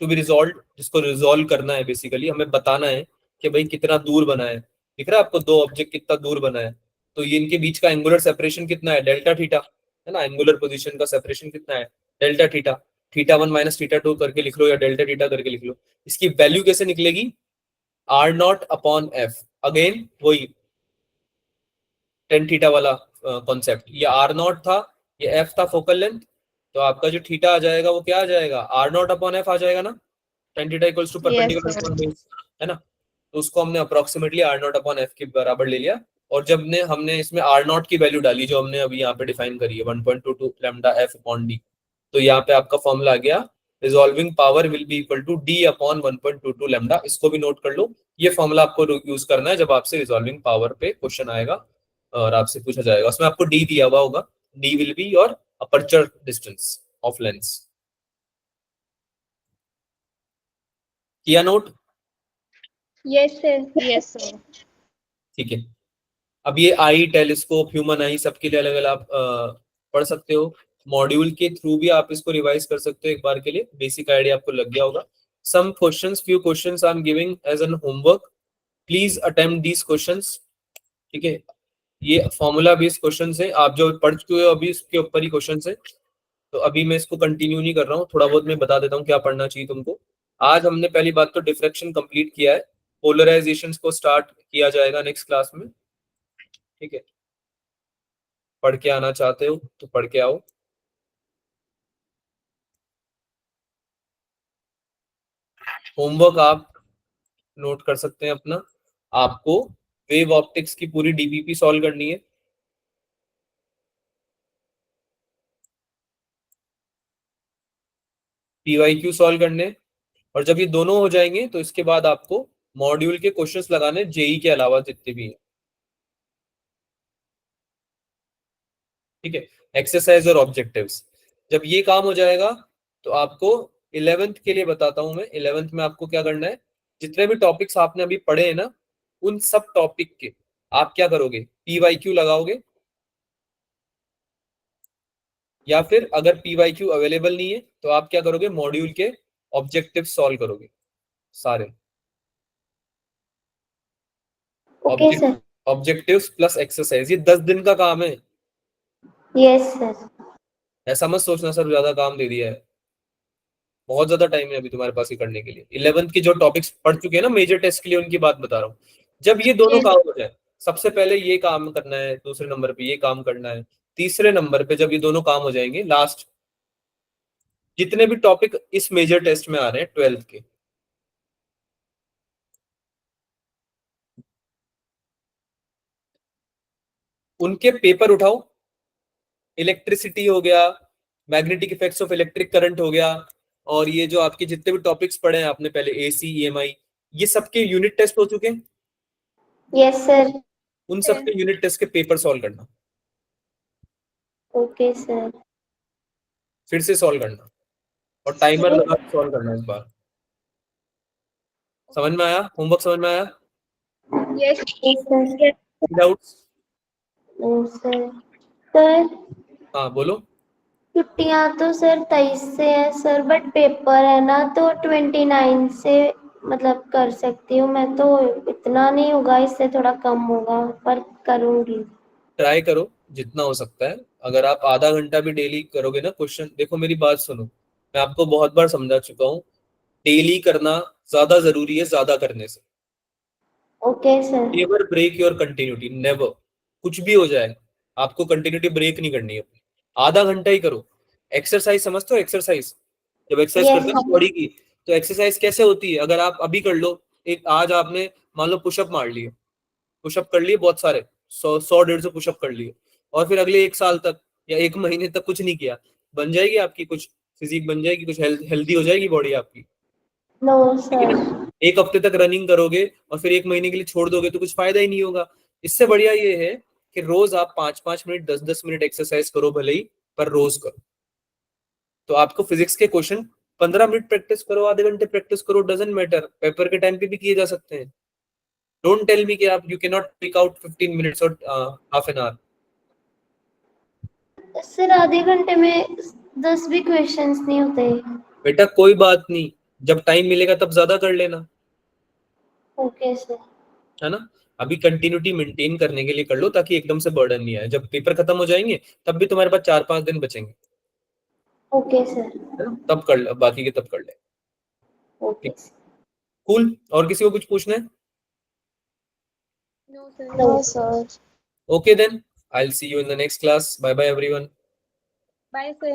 to be resolve, जिसको रिजॉल्व करना है बेसिकली, हमें बताना है कि भाई कितना दूर बना है। दिख रहा है आपको दो ऑब्जेक्ट कितना दूर बना है, तो ये इनके बीच का एंगुलर सेपरेशन कितना है, डेल्टा थीटा, है ना। एंगुलर पोजीशन का सेपरेशन कितना है, डेल्टा थीटा, θ1 माइनस θ2 करके लिख लो या डेल्टा थीटा करके लिख लो। इसकी वैल्यू कैसे निकलेगी, R0 अपॉन एफ, अगेन वही टेन थीटा वाला कॉन्सेप्ट। ये R0 था, ये एफ था फोकल लेंथ, तो आपका जो थीटा आ जाएगा वो क्या आ जाएगा, R0 अपॉन एफ आ जाएगा ना, tan theta equals to Yes, perpendicular sir. Upon base, है ना। तो उसको हमने अप्रोक्सीमेटली R0 अपॉन एफ के बराबर ले लिया, और जब ने हमने इसमें R0 की वैल्यू डाली जो हमने अभी यहाँ पे डिफाइन करी है 1.22 लैम्डा एफ अपॉन डी, तो यहाँ पे आपका फॉर्मूला आ गया, resolving power will be equal to D upon 1.22 lambda. इसको भी नोट कर लो, ये फॉर्मूला आपको यूज करना है जब आपसे रिजॉल्विंग पावर पे क्वेश्चन आएगा और आपसे पूछा जाएगा, उसमें आपको डी दिया हुआ होगा, D will be your aperture distance of lens. किया note? Yes, sir. Yes, sir. ठीक है। अब ये आई, टेलीस्कोप, ह्यूमन आई, सबके लिए अलग अलग आप पढ़ सकते हो, मॉड्यूल के थ्रू भी आप इसको रिवाइज कर सकते हो एक बार के लिए, बेसिक आइडिया आपको लग गया होगा। Some questions, few questions I am giving as an homework, please attempt these questions, ठीक है। ये फॉर्मूला बेस्ड क्वेश्चन है, आप जो पढ़ चुके हो अभी इसके ऊपर ही क्वेश्चन है, तो अभी मैं इसको कंटिन्यू नहीं कर रहा हूँ, थोड़ा बहुत मैं बता देता हूँ क्या पढ़ना चाहिए तुमको। आज हमने पहली बात तो डिफ्रैक्शन कंप्लीट किया है, पोलराइजेशंस को स्टार्ट किया जाएगा नेक्स्ट क्लास में, ठीक है। पढ़ के आना चाहते हो तो पढ़ के आओ। होमवर्क आप नोट कर सकते हैं अपना, आपको वेव ऑप्टिक्स की पूरी डीबीपी सॉल्व करनी है, पीवाईक्यू सॉल्व करने, और जब ये दोनों हो जाएंगे तो इसके बाद आपको मॉड्यूल के क्वेश्चंस लगाने जेई के अलावा जितने भी हैं, ठीक है। एक्सरसाइज और ऑब्जेक्टिव्स, जब ये काम हो जाएगा तो आपको 11th के लिए बताता हूं मैं, 11th में आपको क्या करना है, जितने भी टॉपिक्स आपने अभी पढ़े हैं ना, उन सब टॉपिक के आप क्या करोगे, पीवाईक्यू लगाओगे, या फिर अगर पीवाईक्यू अवेलेबल नहीं है तो आप क्या करोगे, मॉड्यूल के ऑब्जेक्टिव सॉल्व करोगे सारे, okay sir. Objectives plus exercise, ये 10 दिन का काम है, यस सर। ऐसा मत सोचना सर ज्यादा काम दे दिया है, बहुत ज्यादा टाइम है अभी तुम्हारे पास ये करने के लिए। 11th के जो टॉपिक्स पढ़ चुके हैं ना मेजर टेस्ट के लिए, उनकी बात बता रहा हूँ। जब ये दोनों Yes. काम हो जाए, सबसे पहले ये काम करना है, दूसरे नंबर पे ये काम करना है, तीसरे नंबर पे जब ये दोनों काम हो जाएंगे, लास्ट जितने भी टॉपिक इस मेजर टेस्ट में आ रहे हैं 12th के, उनके पेपर उठाओ, इलेक्ट्रिसिटी हो गया, magnetic effects of electric current हो गया, और ये जो आपके जितने भी टॉपिक्स पढ़े हैं आपने पहले, एसी, ईएमआई, ये सबके यूनिट टेस्ट हो चुके हैं, यस सर। उन सबके यूनिट टेस्ट के पेपर सॉल्व करना, ओके सर। फिर से सॉल्व करना, और टाइमर लगा के सॉल्व करना इस बार। समझ में आया? होमवर्क समझ में आया? Yes. Yes sir. डाउट्स? ओ सर। सर हाँ बोलो। छुट्टियां तो सर 23 से है सर, बट पेपर है ना तो 29 से मतलब कर सकती हूँ मैं, तो इतना नहीं होगा, इससे थोड़ा कम होगा, पर करूंगी। ट्राई करो जितना हो सकता है, अगर आप आधा घंटा भी डेली करोगे ना क्वेश्चन, देखो मेरी बात सुनो, मैं आपको बहुत बार समझा चुका हूँ, डेली करना ज्यादा जरूरी है ज्यादा करने से। Okay sir. Never break your continuity, never, कुछ भी हो जाए आपको कंटिन्यूटी ब्रेक नहीं करनी है अपनी, आधा घंटा ही करो। एक्सरसाइज समझते हो? एक्सरसाइज जब एक्सरसाइज यस करते हो बॉडी की, तो एक्सरसाइज कैसे होती है, अगर आप अभी कर लो, एक आज आपने मान लो पुशअप मार लिए, पुशअप कर लिए बहुत सारे, 100-150 पुशअप कर लिए, और फिर अगले एक साल तक या एक महीने तक कुछ नहीं किया, बन जाएगी आपकी कुछ फिजिक, बन जाएगी कुछ हेल्दी हो जाएगी बॉडी आपकी, नो लेकिन सर। एक हफ्ते तक रनिंग करोगे और फिर एक महीने के लिए छोड़ दोगे तो कुछ फायदा ही नहीं होगा। इससे बढ़िया ये है कि रोज आप 5-5 मिनट 10-10 मिनट एक्सरसाइज करो भले ही, पर रोज करो। तो आपको फिजिक्स के क्वेश्चन 15 मिनट प्रैक्टिस करो, आधे घंटे प्रैक्टिस करो, डजंट मैटर, पेपर के टाइम पे भी किए जा सकते हैं। डोंट टेल मी कि आप you can not pick out 15 minutes और हाफ एन आवर। सर आधे घंटे में 10 भी क्वेश्चंस नहीं होते। बेटा कोई बात नहीं, जब टाइम मिलेगा तब ज्यादा कर लेना, ओके सर। है ना। अभी कंटिन्यूटी मेंटेन करने के लिए कर लो ताकि एकदम से बर्डन नहीं आए, जब पेपर खत्म हो जाएंगे तब भी तुम्हारे पास 4-5 दिन बचेंगे। ओके सर, है ना, तब कर ले, बाकी के तब कर ले। Okay sir. कूल। और किसी को कुछ पूछना है? No, sir. No, sir. Okay then, I'll see you in the next class. Bye bye everyone. Bye, sir.